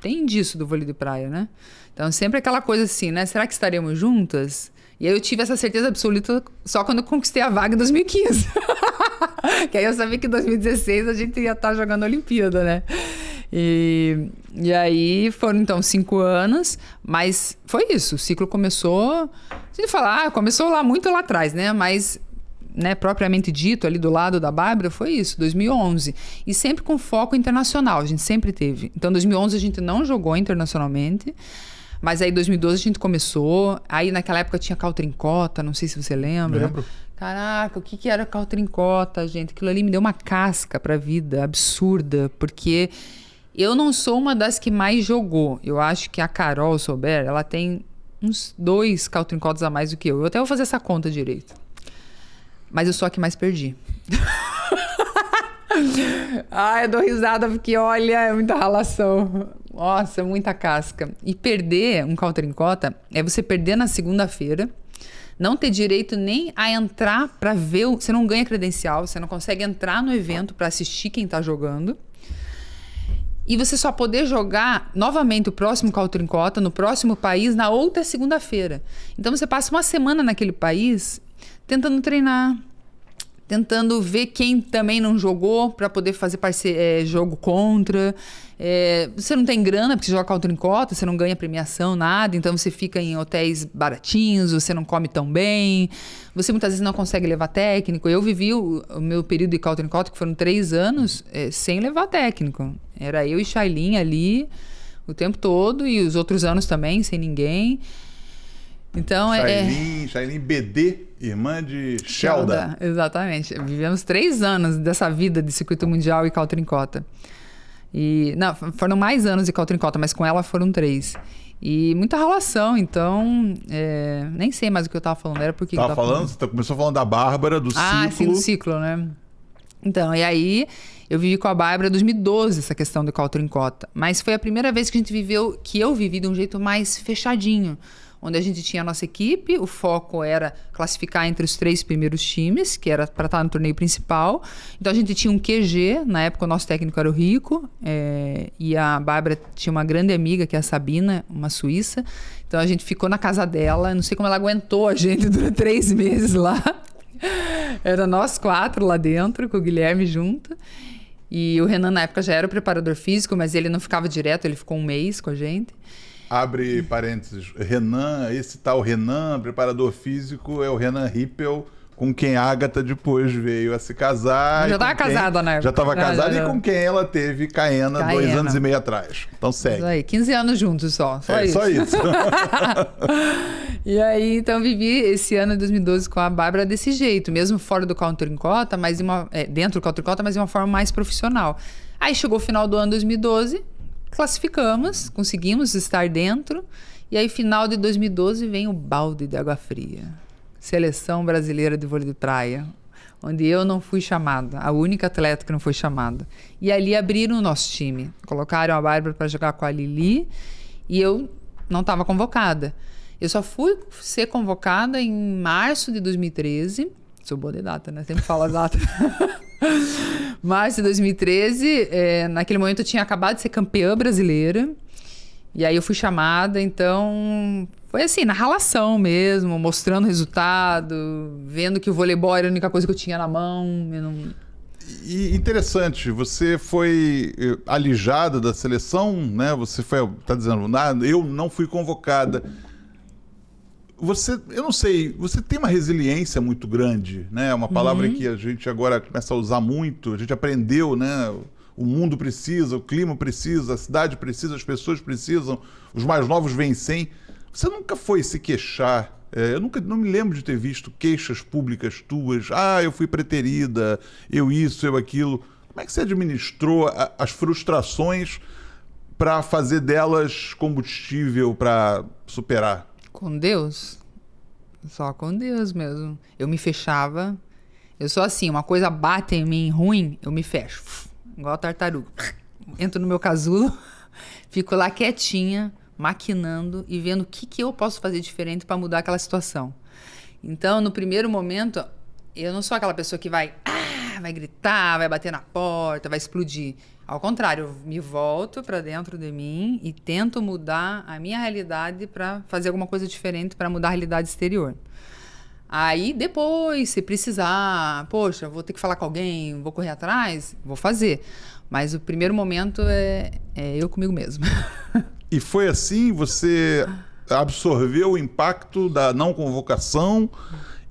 Tem disso do vôlei de praia, né? Então sempre aquela coisa assim, né? Será que estaremos juntas? E aí eu tive essa certeza absoluta só quando eu conquistei a vaga em 2015. Que aí eu sabia que em 2016 a gente ia estar jogando a Olimpíada, né? E aí foram então 5 anos, mas foi isso, o ciclo começou, a gente fala, começou lá muito lá atrás, né? Mas né, propriamente dito, ali do lado da Bárbara, foi isso, 2011. E sempre com foco internacional, a gente sempre teve. Então, em 2011 a gente não jogou internacionalmente, mas aí em 2012 a gente começou. Aí naquela época tinha Caltrincota, não sei se você lembra. Lembro. Caraca, o que era Caltrincota, gente? Aquilo ali me deu uma casca pra vida, absurda, porque eu não sou uma das que mais jogou. Eu acho que a Carol Sober, ela tem uns 2 Caltrincotas a mais do que eu. Eu até vou fazer essa conta direito. Mas eu sou a que mais perdi. Ai, eu dou risada porque, olha, é muita ralação. Nossa, muita casca. E perder um Caltrincota é você perder na segunda-feira, não ter direito nem a entrar pra ver. Você não ganha credencial, você não consegue entrar no evento pra assistir quem tá jogando. E você só poder jogar novamente o próximo Caltrincota no próximo país na outra segunda-feira. Então você passa uma semana naquele país tentando treinar, tentando ver quem também não jogou para poder fazer jogo contra. Você não tem grana porque você joga Caltrincota, você não ganha premiação, nada. Então você fica em hotéis baratinhos, você não come tão bem. Você muitas vezes não consegue levar técnico. Eu vivi o meu período de Caltrincota, que foram 3 anos, sem levar técnico. Era eu e Shailin ali o tempo todo e os outros anos também, sem ninguém. Então Shailin BD, irmã de Shelda. Exatamente. Vivemos 3 anos dessa vida de circuito mundial e Caltrincota. E, não, foram mais anos de Caltrincota, mas com ela foram 3. E muita relação, então nem sei mais o que eu tava falando. Era porque tava falando? Você começou falando da Bárbara, do ciclo. Sim, do ciclo, né? Então, e aí eu vivi com a Bárbara em 2012 essa questão do Caltrincota. Mas foi a primeira vez que eu vivi de um jeito mais fechadinho. Onde a gente tinha a nossa equipe, o foco era classificar entre os 3 primeiros times, que era para estar no torneio principal. Então a gente tinha um QG, na época o nosso técnico era o Rico, e a Bárbara tinha uma grande amiga, que é a Sabina, uma suíça. Então a gente ficou na casa dela, não sei como ela aguentou a gente durante 3 meses lá. Era nós 4 lá dentro, com o Guilherme junto. E o Renan na época já era o preparador físico, mas ele não ficava direto, ele ficou 1 mês com a gente. Abre parênteses, Renan, esse tal Renan, preparador físico, é o Renan Rippel, com quem a Agatha depois veio a se casar. Já estava casada, né? Já estava casada e com quem ela teve Caena 2 anos e meio atrás. Então segue. Isso aí, 15 anos juntos só isso. Só isso. E aí, então, vivi esse ano de 2012 com a Bárbara desse jeito, mesmo fora do Caltrincota, mas dentro do Caltrincota, mas de uma forma mais profissional. Aí chegou o final do ano 2012, classificamos, conseguimos estar dentro, e aí final de 2012 vem o balde de água fria. Seleção brasileira de vôlei de praia, onde eu não fui chamada, a única atleta que não foi chamada. E ali abriram o nosso time, colocaram a Bárbara para jogar com a Lili, e eu não estava convocada. Eu só fui ser convocada em março de 2013, sou boa de data, né? Sempre falo a data. Março de 2013, naquele momento eu tinha acabado de ser campeã brasileira. E aí eu fui chamada, então foi assim, na relação mesmo, mostrando resultado, vendo que o voleibol era a única coisa que eu tinha na mão. E interessante, você foi alijada da seleção, né? Você tá dizendo, eu não fui convocada. Eu não sei, você tem uma resiliência muito grande, né? Uma palavra que a gente agora começa a usar muito, a gente aprendeu, né? O mundo precisa, o clima precisa, a cidade precisa, as pessoas precisam, os mais novos vencem. Você nunca foi se queixar, não me lembro de ter visto queixas públicas tuas, eu fui preterida, eu isso, eu aquilo. Como é que você administrou as frustrações para fazer delas combustível para superar? Com Deus? Só com Deus mesmo. Eu me fechava. Eu sou assim, uma coisa bate em mim ruim, eu me fecho. Igual a tartaruga. Entro no meu casulo, fico lá quietinha, maquinando e vendo o que eu posso fazer diferente para mudar aquela situação. Então, no primeiro momento, eu não sou aquela pessoa que vai gritar, vai bater na porta, vai explodir. Ao contrário, eu me volto para dentro de mim e tento mudar a minha realidade para fazer alguma coisa diferente, para mudar a realidade exterior. Aí depois, se precisar, poxa, vou ter que falar com alguém, vou correr atrás, vou fazer. Mas o primeiro momento é eu comigo mesma. E foi assim, você absorveu o impacto da não convocação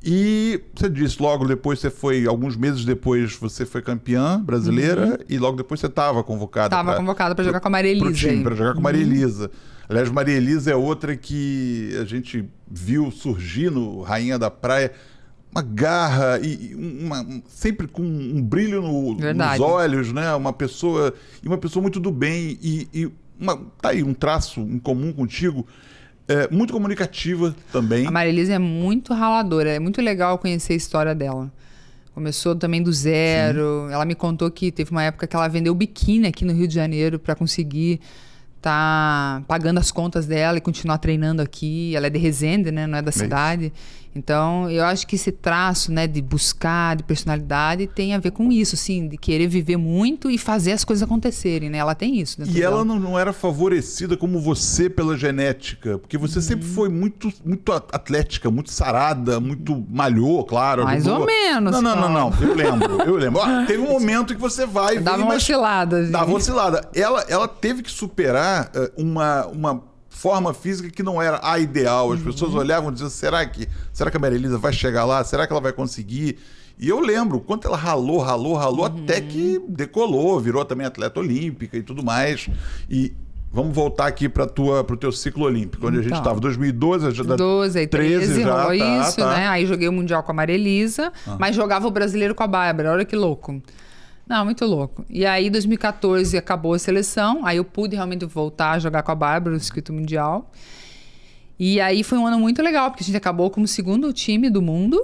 E você disse, logo depois você foi, alguns meses depois você foi campeã brasileira e logo depois você estava convocada. Estava convocada para jogar com a Maria Elisa. Pro time, para jogar com a Maria Elisa. Aliás, Maria Elisa é outra que a gente viu surgir no Rainha da Praia. Uma garra e sempre com um brilho nos olhos, né? Uma pessoa muito do bem tá aí um traço em comum contigo, muito comunicativa também. A Maria Elisa é muito raladora, é muito legal conhecer a história dela. Começou também do zero. Sim. Ela me contou que teve uma época que ela vendeu biquíni aqui no Rio de Janeiro para conseguir tá pagando as contas dela e continuar treinando aqui. Ela é de Resende, né? Não é da cidade. Então, eu acho que esse traço, né, de buscar, de personalidade, tem a ver com isso, assim, de querer viver muito e fazer as coisas acontecerem, né? Ela tem isso dentro dela. Ela não era favorecida como você pela genética, porque você sempre foi muito atlética, muito sarada, muito malhou, claro. Mais ou menos. Não. Eu lembro. Ó, teve um momento que você vai... Dava uma oscilada. Assim. Dava uma oscilada. Ela teve que superar uma forma física que não era a ideal. As pessoas olhavam e diziam, será que a Maria Elisa vai chegar lá? Será que ela vai conseguir? E eu lembro quanto ela ralou até que decolou, virou também atleta olímpica e tudo mais. E vamos voltar aqui para o teu ciclo olímpico, onde a gente estava, 2012, já 12 e 13 já rolou isso, né? Aí joguei o Mundial com a Maria Elisa, mas jogava o brasileiro com a Bárbara, olha que louco. Não, muito louco. E aí, em 2014, acabou a seleção. Aí eu pude realmente voltar a jogar com a Bárbara no circuito mundial. E aí foi um ano muito legal, porque a gente acabou como segundo time do mundo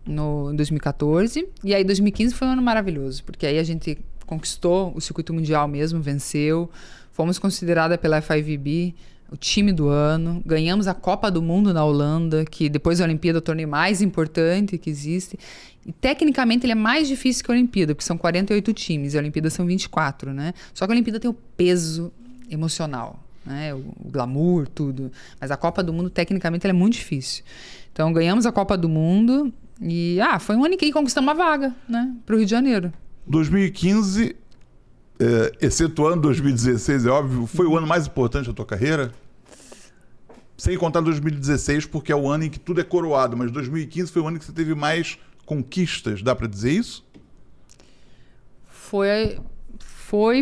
em 2014. E aí, 2015 foi um ano maravilhoso, porque aí a gente conquistou o circuito mundial mesmo, venceu. Fomos considerada pela FIVB o time do ano. Ganhamos a Copa do Mundo na Holanda, que depois da Olimpíada é o torneio mais importante que existe. E tecnicamente ele é mais difícil que a Olimpíada, porque são 48 times e a Olimpíada são 24, né? Só que a Olimpíada tem o peso emocional, né? O glamour, tudo. Mas a Copa do Mundo, tecnicamente, ela é muito difícil. Então, ganhamos a Copa do Mundo e foi um ano em que conquistamos uma vaga, né? Para o Rio de Janeiro. 2015, excetuando 2016, é óbvio, foi o ano mais importante da tua carreira? Sem contar 2016, porque é o ano em que tudo é coroado, mas 2015 foi o ano que você teve mais conquistas, dá para dizer isso? Foi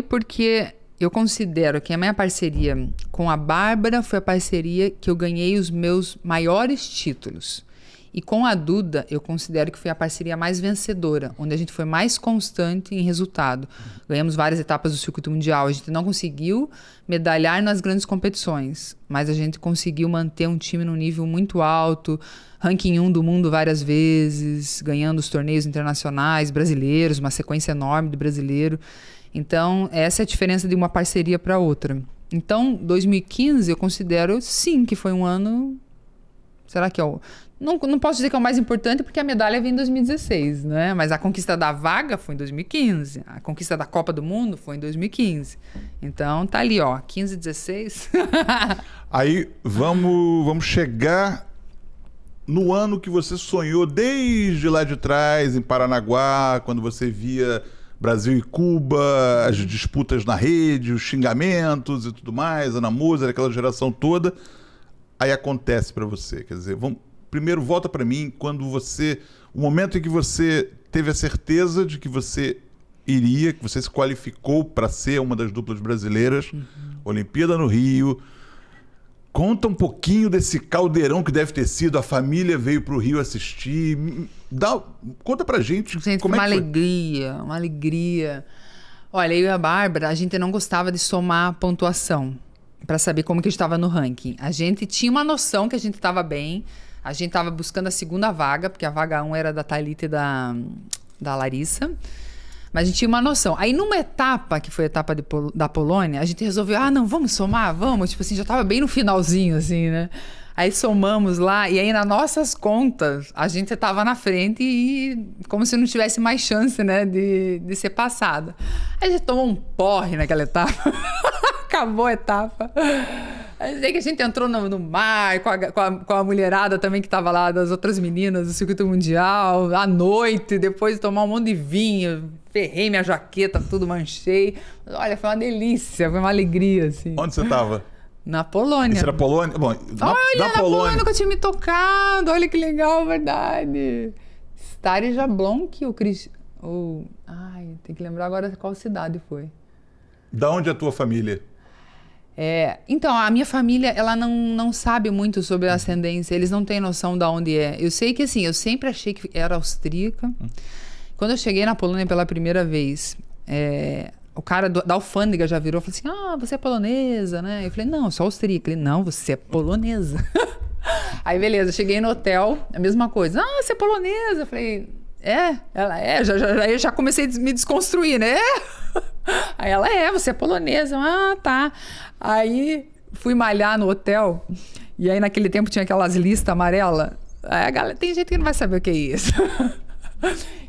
porque eu considero que a minha parceria com a Bárbara foi a parceria que eu ganhei os meus maiores títulos. E com a Duda, eu considero que foi a parceria mais vencedora, onde a gente foi mais constante em resultado. Ganhamos várias etapas do circuito mundial. A gente não conseguiu medalhar nas grandes competições, mas a gente conseguiu manter um time num nível muito alto, ranking 1 do mundo várias vezes, ganhando os torneios internacionais brasileiros, uma sequência enorme de brasileiro. Então, essa é a diferença de uma parceria para outra. Então, 2015, eu considero, sim, que foi um ano... Será que é o... Não posso dizer que é o mais importante, porque a medalha vem em 2016, né? Mas a conquista da vaga foi em 2015. A conquista da Copa do Mundo foi em 2015. Então, tá ali, ó, 15, 16. Aí, vamos chegar no ano que você sonhou desde lá de trás, em Paranaguá, quando você via Brasil e Cuba, as disputas na rede, os xingamentos e tudo mais, Ana Moser, aquela geração toda. Aí acontece para você, quer dizer, primeiro volta para mim o momento em que você teve a certeza de que você que você se qualificou para ser uma das duplas brasileiras, Olimpíada no Rio. Conta um pouquinho desse caldeirão que deve ter sido, a família veio para o Rio assistir. Conta pra gente como uma é que alegria, uma alegria. Olha, eu e a Bárbara, a gente não gostava de somar pontuação para saber como que a gente estava no ranking. A gente tinha uma noção que a gente estava bem. A gente estava buscando a segunda vaga, porque a vaga 1 era da Thalita e da Larissa. Mas a gente tinha uma noção. Aí, numa etapa, que foi a etapa da Polônia, a gente resolveu, não, vamos somar? Vamos. Tipo assim, já estava bem no finalzinho, assim, né? Aí somamos lá, e aí nas nossas contas, a gente estava na frente e como se não tivesse mais chance, né, de ser passada. Aí a gente tomou um porre naquela etapa. Acabou a etapa. Aí sei que a gente entrou no mar com a mulherada também que estava lá, das outras meninas do circuito mundial, à noite, depois de tomar um monte de vinho, ferrei minha jaqueta, tudo manchei. Olha, foi uma delícia, foi uma alegria, assim. Onde você estava? Na Polônia. Isso era Polônia? Bom, Olha, na Polônia nunca tinha me tocado. Olha que legal, verdade. Stary Jablonski ou Cris... Ai, tem que lembrar agora qual cidade foi. Da onde é a tua família? Então, a minha família, ela não sabe muito sobre a ascendência. Eles não têm noção de onde é. Eu sei que, assim, eu sempre achei que era austríaca. Quando eu cheguei na Polônia pela primeira vez, o cara da alfândega já virou e falou assim, você é polonesa, né? Eu falei, não, eu sou austríaca. Ele, não, você é polonesa. Aí, beleza, cheguei no hotel, a mesma coisa. Você é polonesa? Eu falei, ela é. Já comecei a me desconstruir, né? Aí ela, você é polonesa. Tá. Aí, fui malhar no hotel, e aí naquele tempo tinha aquelas listas amarelas. Aí a galera, tem gente que não vai saber o que é isso.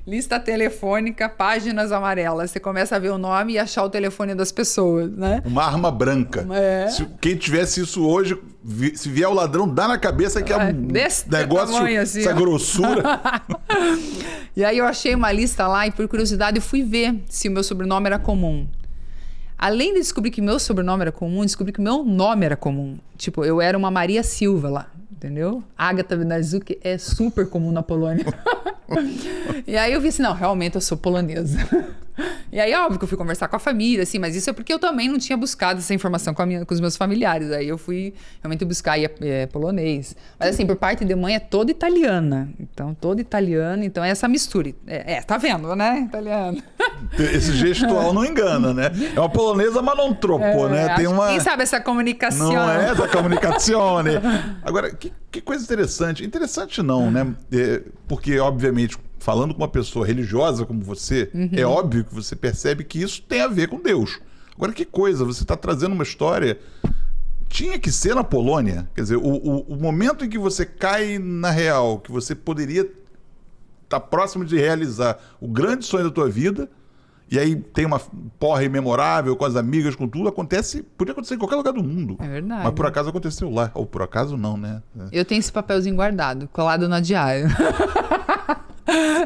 Lista telefônica, páginas amarelas. Você começa a ver o nome e achar o telefone das pessoas, né? Uma arma branca. Se quem tivesse isso hoje, se vier o ladrão, dá na cabeça que é um negócio, tamanho, assim, essa grossura. E aí eu achei uma lista lá e por curiosidade eu fui ver se o meu sobrenome era comum. Além de descobrir que meu sobrenome era comum, descobri que meu nome era comum. Tipo, eu era uma Maria Silva lá, entendeu? Agatha Wynarczyk é super comum na Polônia. E aí eu vi assim, não, realmente eu sou polonesa. E aí, óbvio que eu fui conversar com a família, assim, mas isso é porque eu também não tinha buscado essa informação com os meus familiares. Aí eu fui realmente buscar polonês. Mas assim, por parte de mãe é toda italiana. Então, toda italiana, então é essa mistura. Tá vendo, né? Italiana. Esse gestual não engana, né? É uma polonesa, mas não troppo, né? Tem uma... Quem sabe essa comunicação? Não é essa comunicação, né? Agora, que coisa interessante. Interessante não, né? Porque, obviamente, falando com uma pessoa religiosa como você, é óbvio que você percebe que isso tem a ver com Deus. Agora, que coisa, você está trazendo uma história... Tinha que ser na Polônia. Quer dizer, o momento em que você cai na real, que você poderia estar próximo de realizar o grande sonho da tua vida, e aí tem uma porra imemorável com as amigas, com tudo, podia acontecer em qualquer lugar do mundo. É verdade. Mas por acaso aconteceu lá. Ou por acaso não, né? Eu tenho esse papelzinho guardado, colado na diária.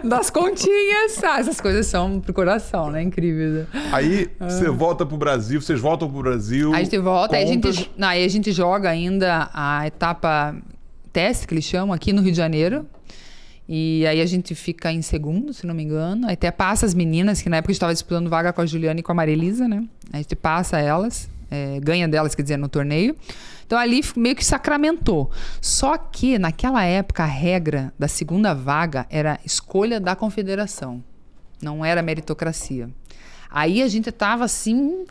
Das continhas. Essas coisas são pro coração, né? Incrível. Aí você volta pro Brasil, vocês voltam pro Brasil. Aí a gente volta, aí a gente joga ainda a etapa teste, que eles chamam, aqui no Rio de Janeiro. E aí a gente fica em segundo, se não me engano. Aí até passa as meninas, que na época a gente estava disputando vaga com a Juliana e com a Marilisa, né? A gente passa elas, ganha delas, quer dizer, no torneio. Então ali meio que sacramentou. Só que naquela época a regra da segunda vaga era escolha da confederação. Não era meritocracia. Aí a gente tava assim,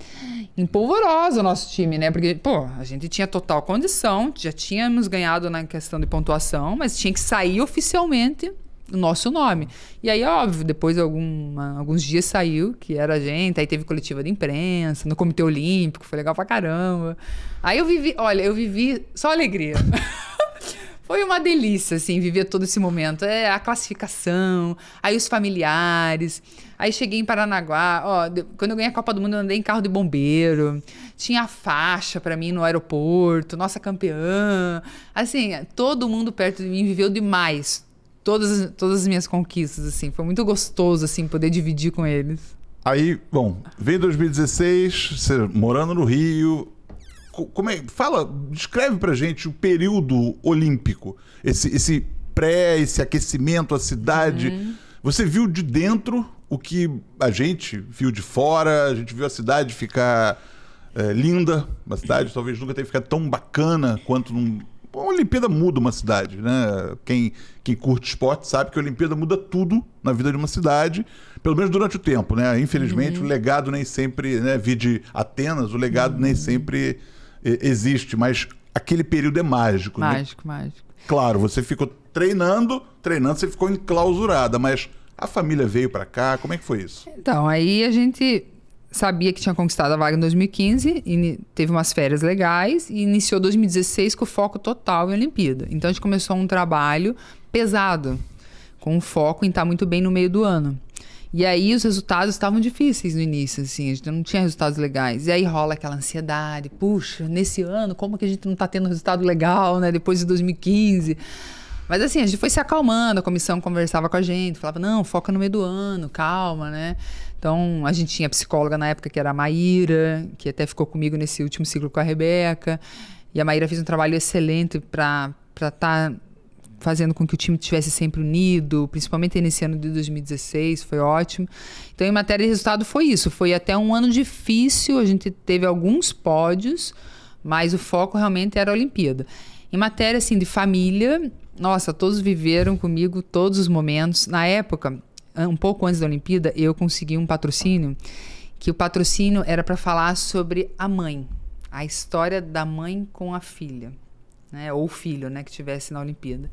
empolvorosa o nosso time, né? Porque, a gente tinha total condição, já tínhamos ganhado na questão de pontuação, mas tinha que sair oficialmente o nosso nome. E aí, óbvio, depois de alguns dias saiu que era a gente, aí teve coletiva de imprensa, no Comitê Olímpico, foi legal pra caramba. Aí eu vivi só alegria. Foi uma delícia, assim, viver todo esse momento. A classificação, aí os familiares. Aí cheguei em Paranaguá. Quando eu ganhei a Copa do Mundo, eu andei em carro de bombeiro. Tinha a faixa pra mim no aeroporto. Nossa campeã. Assim, todo mundo perto de mim viveu demais. Todas as minhas conquistas, assim. Foi muito gostoso, assim, poder dividir com eles. Aí, bom, vem 2016, você morando no Rio... descreve pra gente o período olímpico, esse aquecimento, a cidade. Você viu de dentro o que a gente viu de fora, a gente viu a cidade ficar linda, uma cidade talvez nunca tenha ficado tão bacana quanto a Olimpíada muda uma cidade, né? Quem curte esporte sabe que a Olimpíada muda tudo na vida de uma cidade, pelo menos durante o tempo, né? Infelizmente o legado nem sempre, né? Vide Atenas, o legado nem sempre existe, mas aquele período é mágico. Mágico. Claro, você ficou treinando, você ficou enclausurada, mas a família veio pra cá, como é que foi isso? Então, aí a gente sabia que tinha conquistado a vaga em 2015, e teve umas férias legais, e iniciou 2016 com foco total em Olimpíada. Então a gente começou um trabalho pesado, com foco em estar muito bem no meio do ano. E aí os resultados estavam difíceis no início, assim, a gente não tinha resultados legais. E aí rola aquela ansiedade, puxa, nesse ano, como que a gente não tá tendo resultado legal, né? Depois de 2015. Mas assim, a gente foi se acalmando, a comissão conversava com a gente, falava, não, foca no meio do ano, calma, né? Então, a gente tinha psicóloga na época, que era a Maíra, que até ficou comigo nesse último ciclo com a Rebeca. E a Maíra fez um trabalho excelente para estar fazendo com que o time estivesse sempre unido, principalmente nesse ano de 2016, foi ótimo. Então, em matéria de resultado, foi isso. Foi até um ano difícil, a gente teve alguns pódios, mas o foco realmente era a Olimpíada. Em matéria, assim, de família, nossa, todos viveram comigo todos os momentos. Na época, um pouco antes da Olimpíada, eu consegui um patrocínio, que o patrocínio era para falar sobre a mãe, a história da mãe com a filha, né? Ou o filho, né, que estivesse na Olimpíada.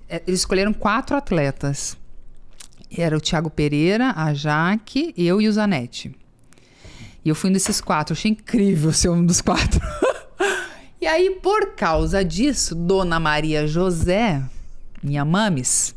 Eles escolheram 4 atletas. Era o Thiago Pereira, a Jaque, eu e o Zanetti. E eu fui um desses 4. Eu achei incrível ser um dos 4. E aí, por causa disso, Dona Maria José, minha mames,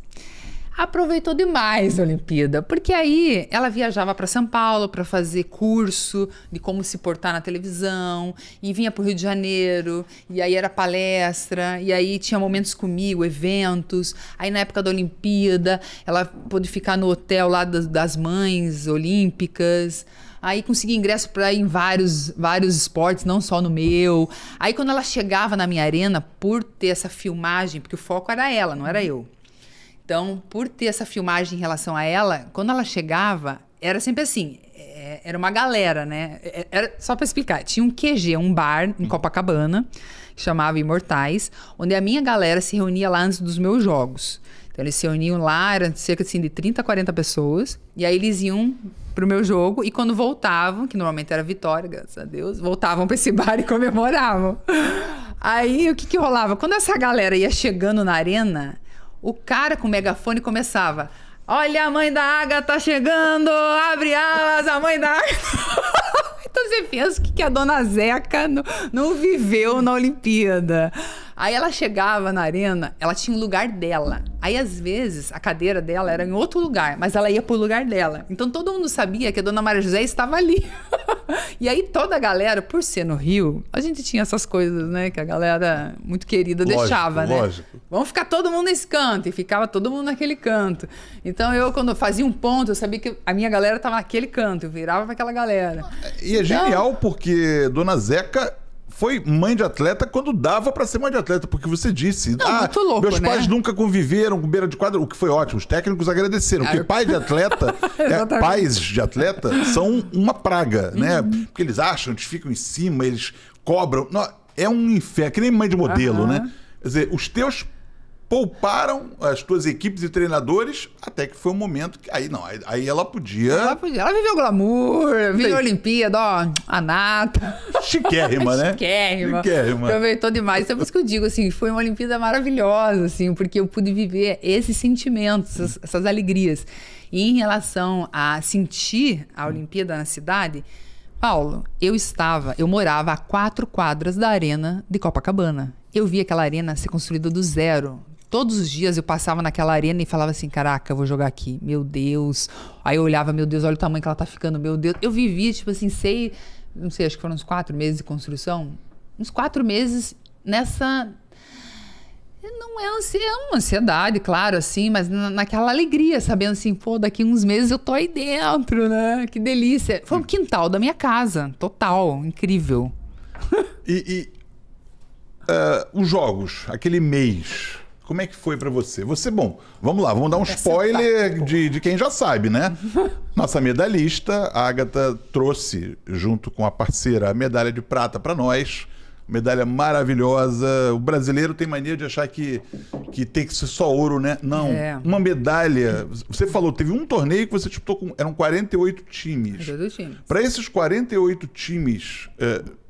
aproveitou demais a Olimpíada, porque aí ela viajava para São Paulo para fazer curso de como se portar na televisão, e vinha para o Rio de Janeiro, e aí era palestra, e aí tinha momentos comigo, eventos. Aí na época da Olimpíada, ela pôde ficar no hotel lá das mães olímpicas. Aí consegui ingresso para ir em vários esportes, não só no meu. Aí quando ela chegava na minha arena, por ter essa filmagem, porque o foco era ela, não era eu. Então, por ter essa filmagem em relação a ela, quando ela chegava, era sempre assim, era uma galera, né? Só para explicar, tinha um QG, um bar em Copacabana, que chamava Imortais, onde a minha galera se reunia lá antes dos meus jogos. Então, eles se reuniam lá, eram cerca assim, de 30, 40 pessoas, e aí eles iam pro meu jogo, e quando voltavam, que normalmente era vitória, graças a Deus, voltavam para esse bar e comemoravam. Aí, o que rolava? Quando essa galera ia chegando na arena, o cara com o megafone começava: olha, a mãe da Ágata chegando, abre alas, a mãe da Ágata. Então você pensa que a dona Zeca não viveu na Olimpíada. Aí ela chegava na arena, ela tinha um lugar dela. Aí, às vezes, a cadeira dela era em outro lugar, mas ela ia pro lugar dela. Então, todo mundo sabia que a dona Maria José estava ali. E aí, toda a galera, por ser no Rio, a gente tinha essas coisas, né? Que a galera muito querida deixava, né? Lógico. Vamos ficar todo mundo nesse canto. E ficava todo mundo naquele canto. Então, eu, quando fazia um ponto, eu sabia que a minha galera estava naquele canto. Eu virava para aquela galera. E é genial porque dona Zeca foi mãe de atleta quando dava pra ser mãe de atleta, porque você disse, muito louco, meus né? pais nunca conviveram com beira de quadra, o que foi ótimo, os técnicos agradeceram, porque pai de atleta, pais de atleta são uma praga, né? Porque eles acham, eles ficam em cima, eles cobram, não, é um inferno, que nem mãe de modelo, né? Quer dizer, os teus pouparam as tuas equipes e treinadores, até que foi um momento que aí ela podia... Ela viveu glamour, viveu a Olimpíada, ó, a nata. Chiquérrima, né? Chiquérrima. Chiquérrima. Aproveitou demais. Então, por isso que eu digo, assim, foi uma Olimpíada maravilhosa, assim, porque eu pude viver esses sentimentos, essas alegrias. E em relação a sentir a Olimpíada na cidade, Paulo, eu morava a 4 quadras da arena de Copacabana. Eu vi aquela arena ser construída do zero. Todos os dias eu passava naquela arena e falava assim, caraca, eu vou jogar aqui, meu Deus. Aí eu olhava, meu Deus, olha o tamanho que ela tá ficando, meu Deus. Eu vivia, tipo assim, não sei, acho que foram uns 4 meses de construção. Uns 4 meses nessa... Não é uma ansiedade, claro, assim, mas naquela alegria, sabendo assim, pô, daqui uns meses eu tô aí dentro, né? Que delícia. Foi um quintal da minha casa, total, incrível. Os jogos, aquele mês, como é que foi pra você? Bom, vamos lá, vamos dar um spoiler de quem já sabe, né? Nossa medalhista, a Ágata, trouxe, junto com a parceira, a medalha de prata pra nós. Medalha maravilhosa. O brasileiro tem mania de achar que tem que ser só ouro, né? Não, uma medalha. Você falou, teve um torneio que você disputou com... Eram 48 times. Para esses 48 times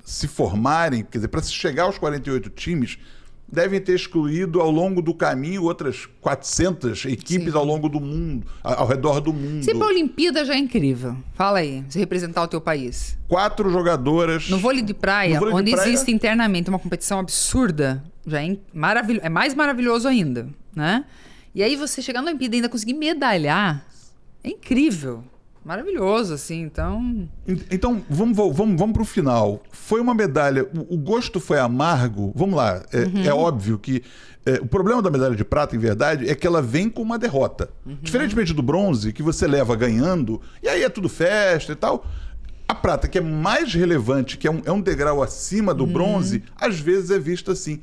se formarem, quer dizer, para se chegar aos 48 times, devem ter excluído ao longo do caminho outras 400 equipes ao longo do mundo, ao redor do mundo. Sempre a Olimpíada já é incrível. Fala aí, você representar o teu país. 4 jogadoras... No vôlei de praia, onde existe internamente uma competição absurda, já é mais maravilhoso ainda, né? E aí você chegar na Olimpíada e ainda conseguir medalhar, é incrível. maravilhoso, assim, então... Então, vamos pro final. Foi uma medalha, o gosto foi amargo? Vamos lá, é óbvio que o problema da medalha de prata, em verdade, é que ela vem com uma derrota. Diferentemente do bronze, que você leva ganhando, e aí é tudo festa e tal... A prata, que é mais relevante, que é um degrau acima do bronze, às vezes é vista assim.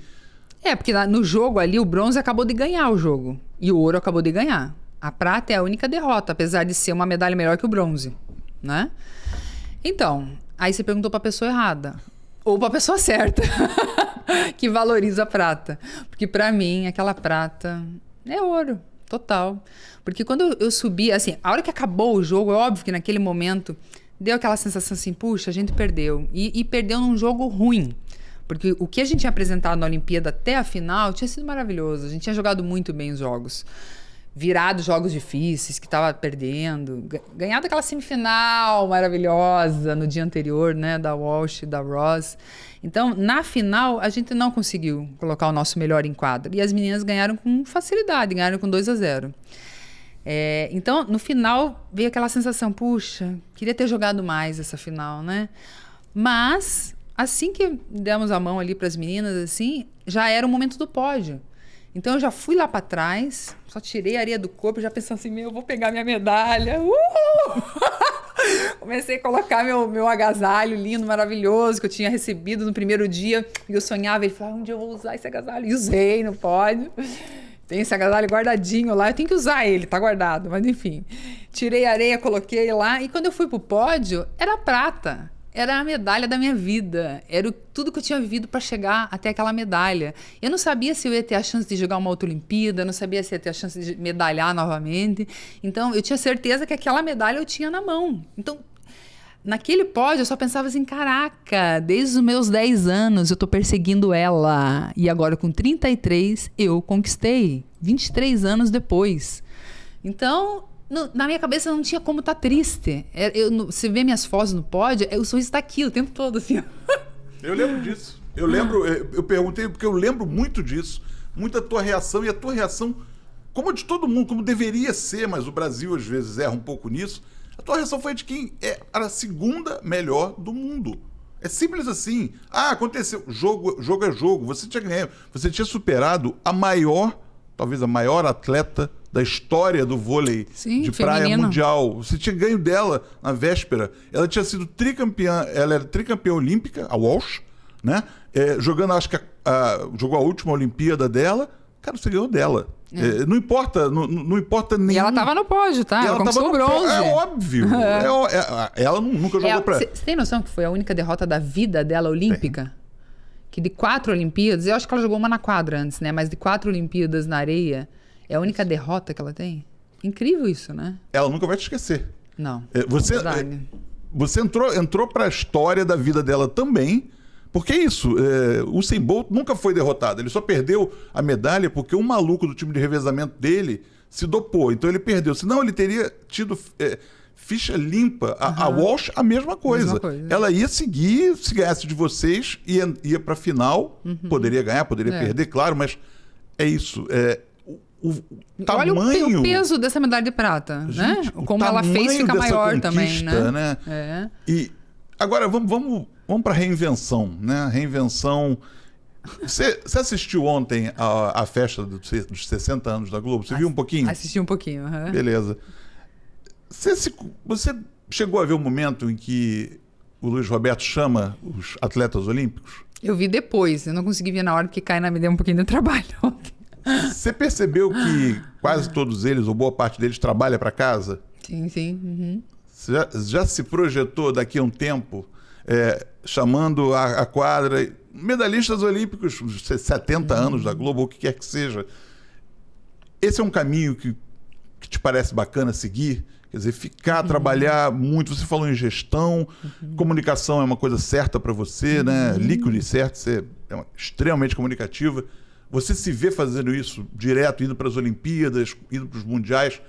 Porque no jogo ali, o bronze acabou de ganhar o jogo. E o ouro acabou de ganhar. A prata é a única derrota, apesar de ser uma medalha melhor que o bronze, né? Então, aí você perguntou pra pessoa errada. Ou pra pessoa certa, que valoriza a prata. Porque pra mim, aquela prata é ouro, total. Porque quando eu subi, assim, a hora que acabou o jogo, é óbvio que naquele momento... Deu aquela sensação assim, puxa, a gente perdeu. E perdeu num jogo ruim. Porque o que a gente tinha apresentado na Olimpíada até a final tinha sido maravilhoso. A gente tinha jogado muito bem os jogos. Virado jogos difíceis, que estava perdendo. Ganhado aquela semifinal maravilhosa no dia anterior, né? Da Walsh e da Ross. Então, na final, a gente não conseguiu colocar o nosso melhor em quadra. E as meninas ganharam com facilidade, ganharam com 2-0. Então, no final, veio aquela sensação, puxa, queria ter jogado mais essa final, né? Mas, assim que demos a mão ali para as meninas, assim, já era o momento do pódio. Então, eu já fui lá para trás, só tirei a areia do corpo, já pensando assim, eu vou pegar minha medalha. Comecei a colocar meu agasalho lindo, maravilhoso, que eu tinha recebido no primeiro dia. E eu sonhava, ele falava, onde eu vou usar esse agasalho? E usei no pódio. Tem esse agasalho guardadinho lá, eu tenho que usar ele, tá guardado, mas enfim. Tirei a areia, coloquei lá, e quando eu fui pro pódio, era prata. Era a medalha da minha vida. Era tudo que eu tinha vivido para chegar até aquela medalha. Eu não sabia se eu ia ter a chance de jogar uma outra Olimpíada, eu não sabia se ia ter a chance de medalhar novamente. Então, eu tinha certeza que aquela medalha eu tinha na mão. Então, naquele pódio, eu só pensava assim, caraca, desde os meus 10 anos eu tô perseguindo ela. E agora, com 33, eu conquistei. 23 anos depois. Então, na minha cabeça não tinha como estar triste. Você vê minhas fotos no pódio, o sorriso está aqui o tempo todo, assim. Eu lembro disso. Eu perguntei porque eu lembro muito disso. Muito da tua reação. E a tua reação, como a de todo mundo, como deveria ser, mas o Brasil às vezes erra um pouco nisso. A tua reação foi de quem era a segunda melhor do mundo. É simples assim. Aconteceu. Jogo é jogo. Você tinha ganho. Você tinha superado talvez a maior atleta da história do vôlei de praia mundial. Você tinha ganho dela na véspera. Ela tinha sido tricampeã. Ela era tricampeã olímpica, a Walsh, né? Jogando, acho que jogou a última Olimpíada dela. Cara, você ganhou dela. Não importa nem. E ela tava no pódio, tá? Ela conquistou o bronze. É óbvio. Ela nunca jogou pra... Você tem noção que foi a única derrota da vida dela olímpica? Tem. Que de 4 Olimpíadas, eu acho que ela jogou uma na quadra antes, né? Mas de 4 Olimpíadas na areia, é a única derrota que ela tem? Incrível isso, né? Ela nunca vai te esquecer. Não. Você entrou pra história da vida dela também. Porque é isso, o Usain Bolt nunca foi derrotado. Ele só perdeu a medalha porque um maluco do time de revezamento dele se dopou. Então ele perdeu. Senão ele teria tido ficha limpa. A Walsh, a mesma coisa. Ela ia seguir, se ganhasse de vocês, ia pra final. Poderia ganhar, poderia perder, claro, mas é isso. O tamanho... Olha o peso dessa medalha de prata, gente, né? Como ela fez ficar maior também, né? E agora vamos para reinvenção, né? Reinvenção. Você assistiu ontem a festa dos 60 anos da Globo? Você viu um pouquinho? Assisti um pouquinho. Beleza. Você chegou a ver o momento em que o Luiz Roberto chama os atletas olímpicos? Eu vi depois. Eu não consegui ver na hora porque me deu um pouquinho de trabalho ontem. Você percebeu que quase todos eles, ou boa parte deles, trabalha para casa? Sim, sim. Você já se projetou daqui a um tempo... chamando a quadra medalhistas olímpicos, 70 anos da Globo, ou o que quer que seja. Esse é um caminho que te parece bacana seguir? Quer dizer, trabalhar muito. Você falou em gestão, comunicação é uma coisa certa para você, né? Líquido e certo, você é extremamente comunicativa. Você se vê fazendo isso direto, indo para as Olimpíadas, indo para os Mundiais,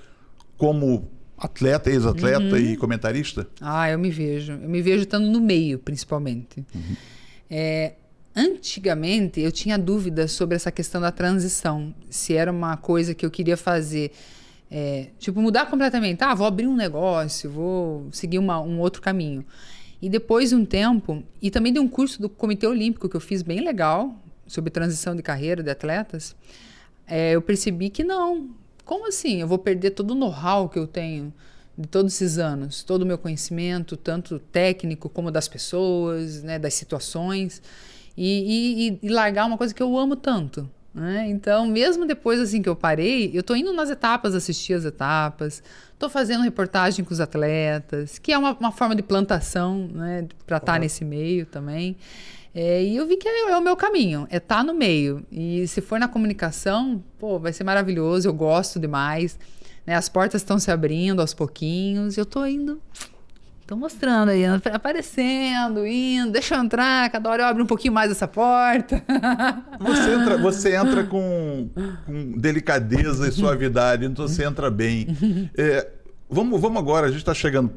como atleta, ex-atleta e comentarista? Eu me vejo. Eu me vejo estando no meio, principalmente. Antigamente, eu tinha dúvidas sobre essa questão da transição. Se era uma coisa que eu queria fazer Tipo, mudar completamente. Vou abrir um negócio, vou seguir um outro caminho. E depois de um tempo, e também de um curso do Comitê Olímpico que eu fiz bem legal, sobre transição de carreira de atletas, eu percebi que não. Como assim? Eu vou perder todo o know-how que eu tenho de todos esses anos, todo o meu conhecimento, tanto técnico como das pessoas, né, das situações, e largar uma coisa que eu amo tanto. Né? Então, mesmo depois assim que eu parei, eu tô indo nas etapas, assistir as etapas, tô fazendo reportagem com os atletas, que é uma forma de plantação, né, para estar nesse meio também. E eu vi que é o meu caminho, é estar no meio. E se for na comunicação, pô, vai ser maravilhoso, eu gosto demais. Né? As portas estão se abrindo aos pouquinhos, eu tô indo... Tô mostrando aí, aparecendo, indo, deixa eu entrar, cada hora eu abro um pouquinho mais essa porta. Você entra com delicadeza e suavidade, então você entra bem. Vamos agora, a gente está chegando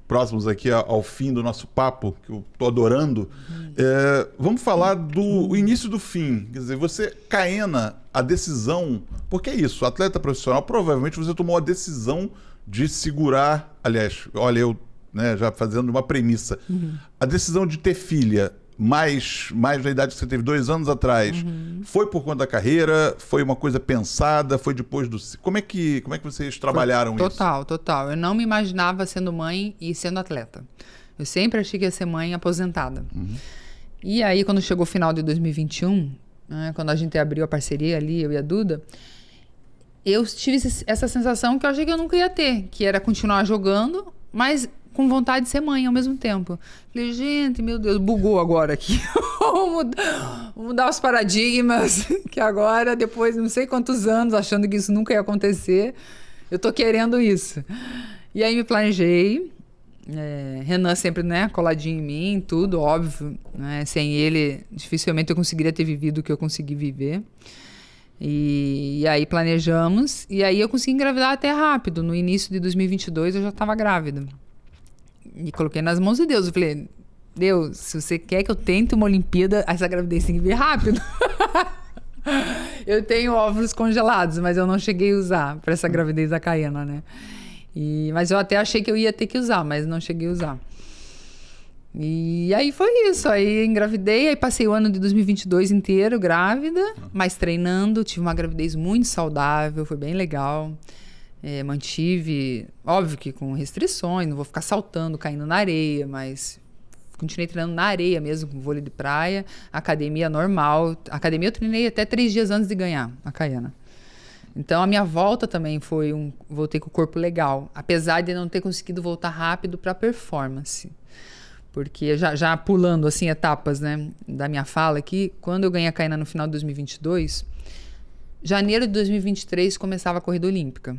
próximos aqui ao fim do nosso papo, que eu tô adorando. Vamos falar do início do fim. Quer dizer, você, Caena, a decisão... Porque é isso, atleta profissional, provavelmente você tomou a decisão de segurar... Aliás, olha, eu... Né, já fazendo uma premissa. A decisão de ter filha mais da idade que você teve 2 anos atrás, foi por conta da carreira? Foi uma coisa pensada? Foi depois do... Como é que vocês trabalharam isso? Total. Eu não me imaginava sendo mãe e sendo atleta. Eu sempre achei que ia ser mãe aposentada. E aí, quando chegou o final de 2021, né, quando a gente abriu a parceria ali, eu e a Duda, eu tive essa sensação que eu achei que eu nunca ia ter, que era continuar jogando, mas... com vontade de ser mãe ao mesmo tempo. Falei, gente, meu Deus, bugou agora aqui. Vou mudar os paradigmas, que agora, depois de não sei quantos anos, achando que isso nunca ia acontecer, eu tô querendo isso. E aí me planejei, Renan sempre, né, coladinho em mim, tudo, óbvio, né? Sem ele, dificilmente eu conseguiria ter vivido o que eu consegui viver. E aí planejamos, e aí eu consegui engravidar até rápido. No início de 2022 eu já estava grávida. E coloquei nas mãos de Deus. Eu falei, Deus, se você quer que eu tente uma Olimpíada, essa gravidez tem que vir rápido. Eu tenho óvulos congelados, mas eu não cheguei a usar para essa gravidez da Caena, né? Mas eu até achei que eu ia ter que usar, mas não cheguei a usar. E aí foi isso. Aí engravidei, aí passei o ano de 2022 inteiro grávida, mas treinando. Tive uma gravidez muito saudável, foi bem legal. Mantive, óbvio que com restrições, não vou ficar saltando, caindo na areia, mas continuei treinando na areia mesmo, com vôlei de praia, academia normal. Academia eu treinei até 3 dias antes de ganhar a Caena. Então a minha volta também voltei com o corpo legal, apesar de não ter conseguido voltar rápido para performance. Porque já pulando assim etapas, né, da minha fala aqui, quando eu ganhei a Caena no final de 2022, janeiro de 2023 começava a corrida olímpica.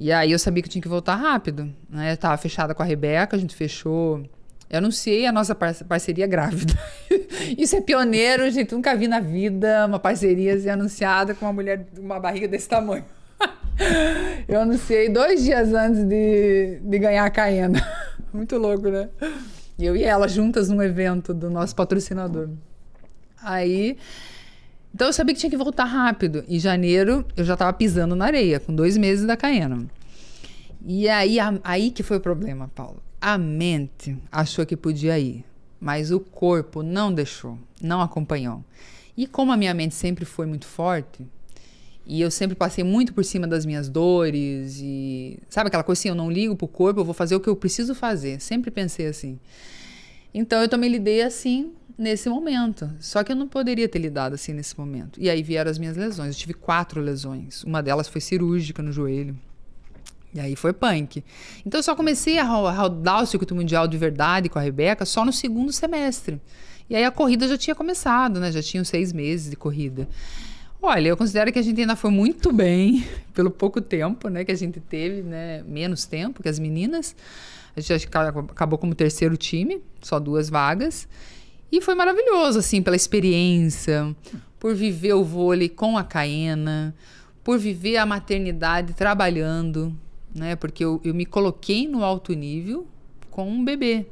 E aí eu sabia que eu tinha que voltar rápido, né? Eu estava fechada com a Rebeca, a gente fechou... Eu anunciei a nossa parceria grávida. Isso é pioneiro, a gente nunca vi na vida uma parceria ser anunciada com uma mulher com uma barriga desse tamanho. Eu anunciei 2 dias antes de ganhar a Caena. Muito louco, né? Eu e ela juntas num evento do nosso patrocinador. Aí... Então eu sabia que tinha que voltar rápido. Em janeiro eu já estava pisando na areia, com 2 meses da Caena. E aí que foi o problema, Paulo. A mente achou que podia ir, mas o corpo não deixou, não acompanhou. E como a minha mente sempre foi muito forte, e eu sempre passei muito por cima das minhas dores, e sabe aquela coisa assim, eu não ligo pro corpo, eu vou fazer o que eu preciso fazer. Sempre pensei assim. Então eu também lidei assim nesse momento. Só que eu não poderia ter lidado assim nesse momento. E aí vieram as minhas lesões. Eu tive 4 lesões. Uma delas foi cirúrgica no joelho. E aí foi punk. Então eu só comecei a rodar o circuito mundial de verdade com a Rebeca só no 2º semestre. E aí a corrida já tinha começado, né? Já tinham 6 meses de corrida. Olha, eu considero que a gente ainda foi muito bem pelo pouco tempo, né, que a gente teve, né? Menos tempo que as meninas. A gente acabou como 3º time, só 2 vagas. E foi maravilhoso, assim, pela experiência, por viver o vôlei com a Caena, por viver a maternidade trabalhando, né? Porque eu me coloquei no alto nível com um bebê.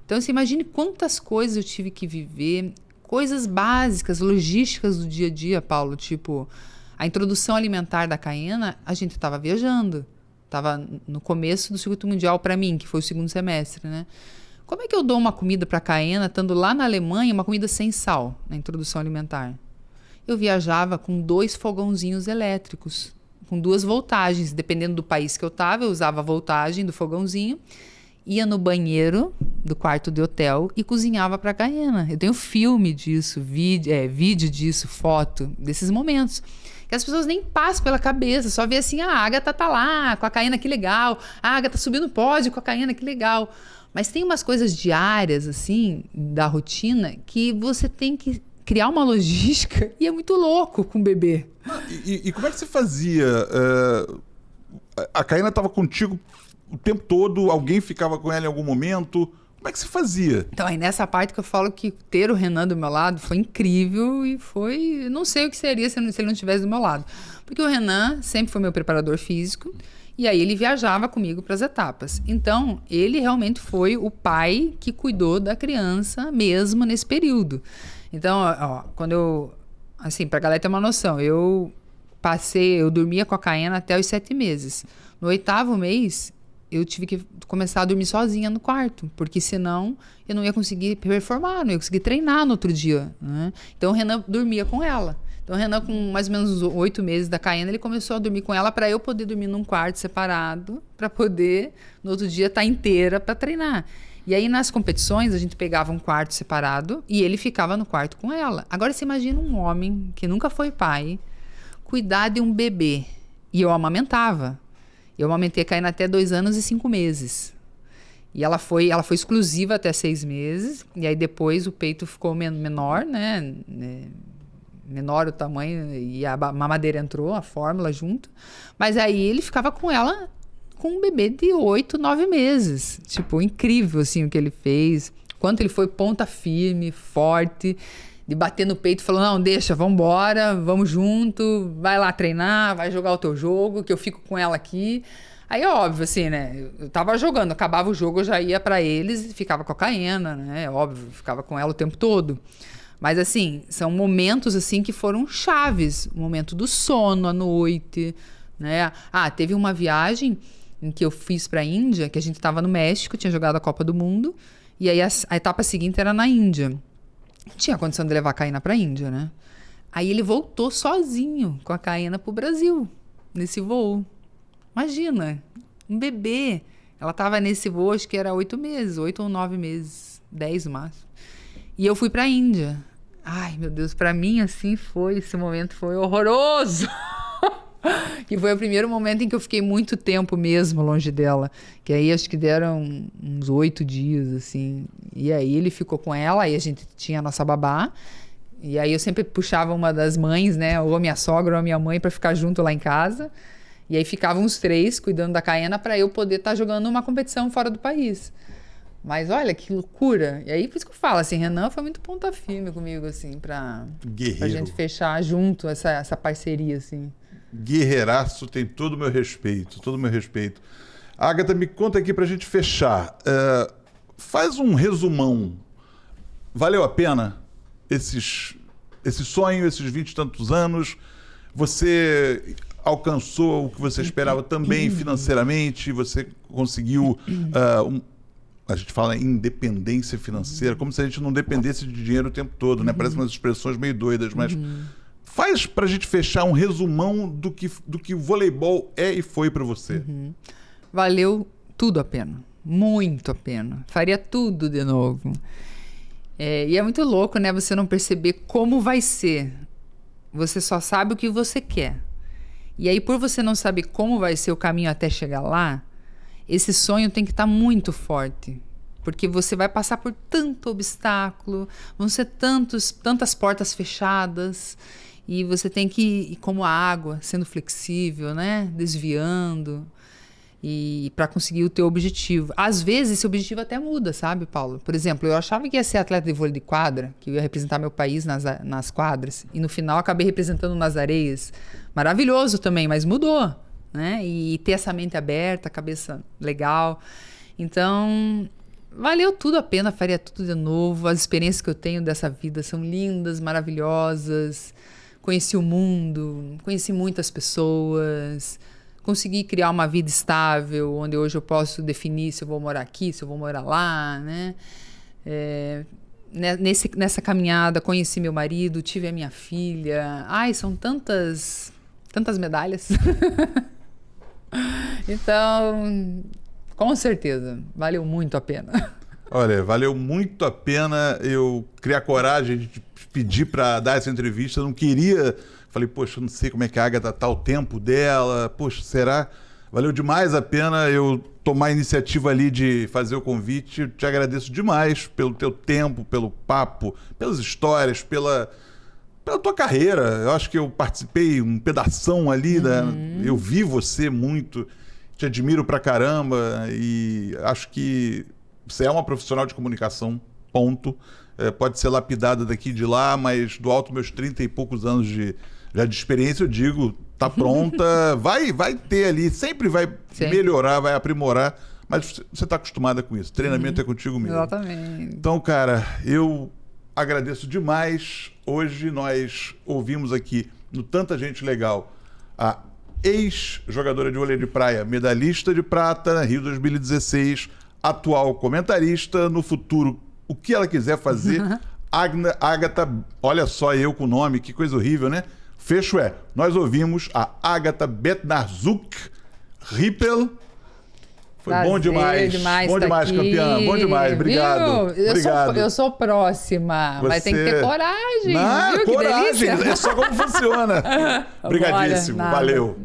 Então, você imagine quantas coisas eu tive que viver, coisas básicas, logísticas do dia a dia, Paulo, tipo A introdução alimentar da Caiena, a gente estava viajando. Estava no começo do circuito mundial para mim, que foi o segundo semestre, né? Como é que eu dou uma comida para a Caiena, estando lá na Alemanha, uma comida sem sal, na introdução alimentar? Eu viajava com 2 fogãozinhos elétricos, com 2 voltagens. Dependendo do país que eu estava, eu usava a voltagem do fogãozinho, ia no banheiro do quarto de hotel e cozinhava para a Caiena. Eu tenho filme disso, vídeo disso, foto, desses momentos. Que as pessoas nem passam pela cabeça, só vê assim, a Agatha tá lá com a Caiena, que legal. A Agatha subindo o pódio com a Caiena, que legal. Mas tem umas coisas diárias, assim, da rotina, que você tem que criar uma logística e é muito louco com o bebê. E como é que você fazia? A Caiena estava contigo o tempo todo? Alguém ficava com ela em algum momento? Como é que você fazia? Então, aí nessa parte que eu falo que ter o Renan do meu lado foi incrível e foi... Não sei o que seria se ele não estivesse do meu lado. Porque o Renan sempre foi meu preparador físico e aí ele viajava comigo para as etapas. Então, ele realmente foi o pai que cuidou da criança mesmo nesse período. Então, ó, quando eu... Assim, pra galera ter uma noção, eu dormia com a Caiena até os 7 meses. No 8º mês, eu tive que começar a dormir sozinha no quarto, porque senão eu não ia conseguir performar, não ia conseguir treinar no outro dia, né? Então o Renan dormia com ela. Então o Renan, com mais ou menos 8 meses da Caiena, ele começou a dormir com ela para eu poder dormir num quarto separado, para poder no outro dia estar inteira para treinar. E aí nas competições a gente pegava um quarto separado e ele ficava no quarto com ela. Agora você imagina um homem que nunca foi pai cuidar de um bebê. E eu amamentava. Eu amamentei a Caiena até 2 anos e 5 meses. E ela foi exclusiva até 6 meses. E aí depois o peito ficou menor, né? Menor o tamanho e a mamadeira entrou, a fórmula junto. Mas aí ele ficava com ela com um bebê de 8, 9 meses. Tipo, incrível assim o que ele fez. Quanto ele foi ponta firme, forte, de bater no peito e falou, não, deixa, vambora, vamos junto, vai lá treinar, vai jogar o teu jogo, que eu fico com ela aqui. Aí é óbvio, assim, né? Eu tava jogando, acabava o jogo, eu já ia pra eles e ficava com a Caiena, né? É óbvio, ficava com ela o tempo todo. Mas, assim, são momentos, assim, que foram chaves. O momento do sono à noite, né? Ah, teve uma viagem em que eu fiz pra Índia, que a gente tava no México, tinha jogado a Copa do Mundo, e aí a etapa seguinte era na Índia. Não tinha condição de levar a Caiena pra Índia, né? Aí ele voltou sozinho com a Caiena pro Brasil, nesse voo. Imagina, um bebê. Ela tava nesse voo, acho que era 8 meses, 8 ou 9 meses, 10 no máximo. E eu fui pra Índia. Ai, meu Deus, pra mim, assim, esse momento foi horroroso. Que foi o primeiro momento em que eu fiquei muito tempo mesmo longe dela. Que aí acho que deram uns 8 dias, assim. E aí ele ficou com ela, aí a gente tinha a nossa babá. E aí eu sempre puxava uma das mães, né? Ou a minha sogra ou a minha mãe, pra ficar junto lá em casa. E aí ficavam os 3 cuidando da Caiena pra eu poder estar jogando uma competição fora do país. Mas olha que loucura. E aí por isso que eu falo, assim, Renan foi muito ponta firme comigo, assim, pra gente fechar junto essa parceria, assim. Guerreiraço, tem todo o meu respeito, todo o meu respeito. Agatha, me conta aqui pra gente fechar. Faz um resumão. Valeu a pena esse sonho, esses 20 e tantos anos? Você alcançou o que você esperava também financeiramente? Você conseguiu... a gente fala em independência financeira, como se a gente não dependesse de dinheiro o tempo todo, né? Parece umas expressões meio doidas, mas... Faz pra gente fechar um resumão do que o voleibol é e foi pra você. Valeu tudo a pena. Muito a pena. Faria tudo de novo. E é muito louco, né? Você não perceber como vai ser. Você só sabe o que você quer. E aí, por você não saber como vai ser o caminho até chegar lá, esse sonho tem que estar muito forte. Porque você vai passar por tanto obstáculo, vão ser tantas portas fechadas... E você tem que ir como a água, sendo flexível, né? Desviando, e para conseguir o teu objetivo. Às vezes, esse objetivo até muda, sabe, Paulo? Por exemplo, eu achava que ia ser atleta de vôlei de quadra, que eu ia representar meu país nas quadras, e no final acabei representando nas areias. Maravilhoso também, mas mudou, né? E ter essa mente aberta, cabeça legal. Então... valeu tudo a pena, faria tudo de novo. As experiências que eu tenho dessa vida são lindas, maravilhosas. conheci o mundo, conheci muitas pessoas, consegui criar uma vida estável, onde hoje eu posso definir se eu vou morar aqui, se eu vou morar lá, né? Nessa caminhada, conheci meu marido, tive a minha filha. Ai, são tantas medalhas. Então, com certeza, valeu muito a pena. Olha, valeu muito a pena. Eu criei a coragem de pedir para dar essa entrevista. Eu não queria. Falei, poxa, não sei como é que a Agatha tá o tempo dela. Poxa, será? Valeu demais a pena eu tomar a iniciativa ali de fazer o convite. Eu te agradeço demais pelo teu tempo, pelo papo, pelas histórias, pela tua carreira. Eu acho que eu participei um pedação ali, eu vi você muito, te admiro pra caramba e acho que você é uma profissional de comunicação, ponto. Pode ser lapidada daqui e de lá, mas do alto meus 30 e poucos anos já de experiência, eu digo, tá pronta, vai ter ali, sempre vai melhorar, vai aprimorar, mas você tá acostumada com isso. Treinamento é contigo mesmo. Exatamente. Então, cara, eu agradeço demais. Hoje nós ouvimos aqui, no Tanta Gente Legal, a ex-jogadora de vôlei de praia, medalhista de prata, Rio 2016, atual comentarista, no futuro, o que ela quiser fazer. Agatha, olha só eu com o nome, que coisa horrível, né? Fecho nós ouvimos a Agatha Bednarczuk Rippel. Foi prazer, bom demais. Bom demais, aqui. Campeã. Bom demais. Obrigado. Obrigado. Eu sou próxima, mas tem que ter coragem. Não, viu? coragem. Que delícia. É só como funciona. Obrigadíssimo. Olha, valeu.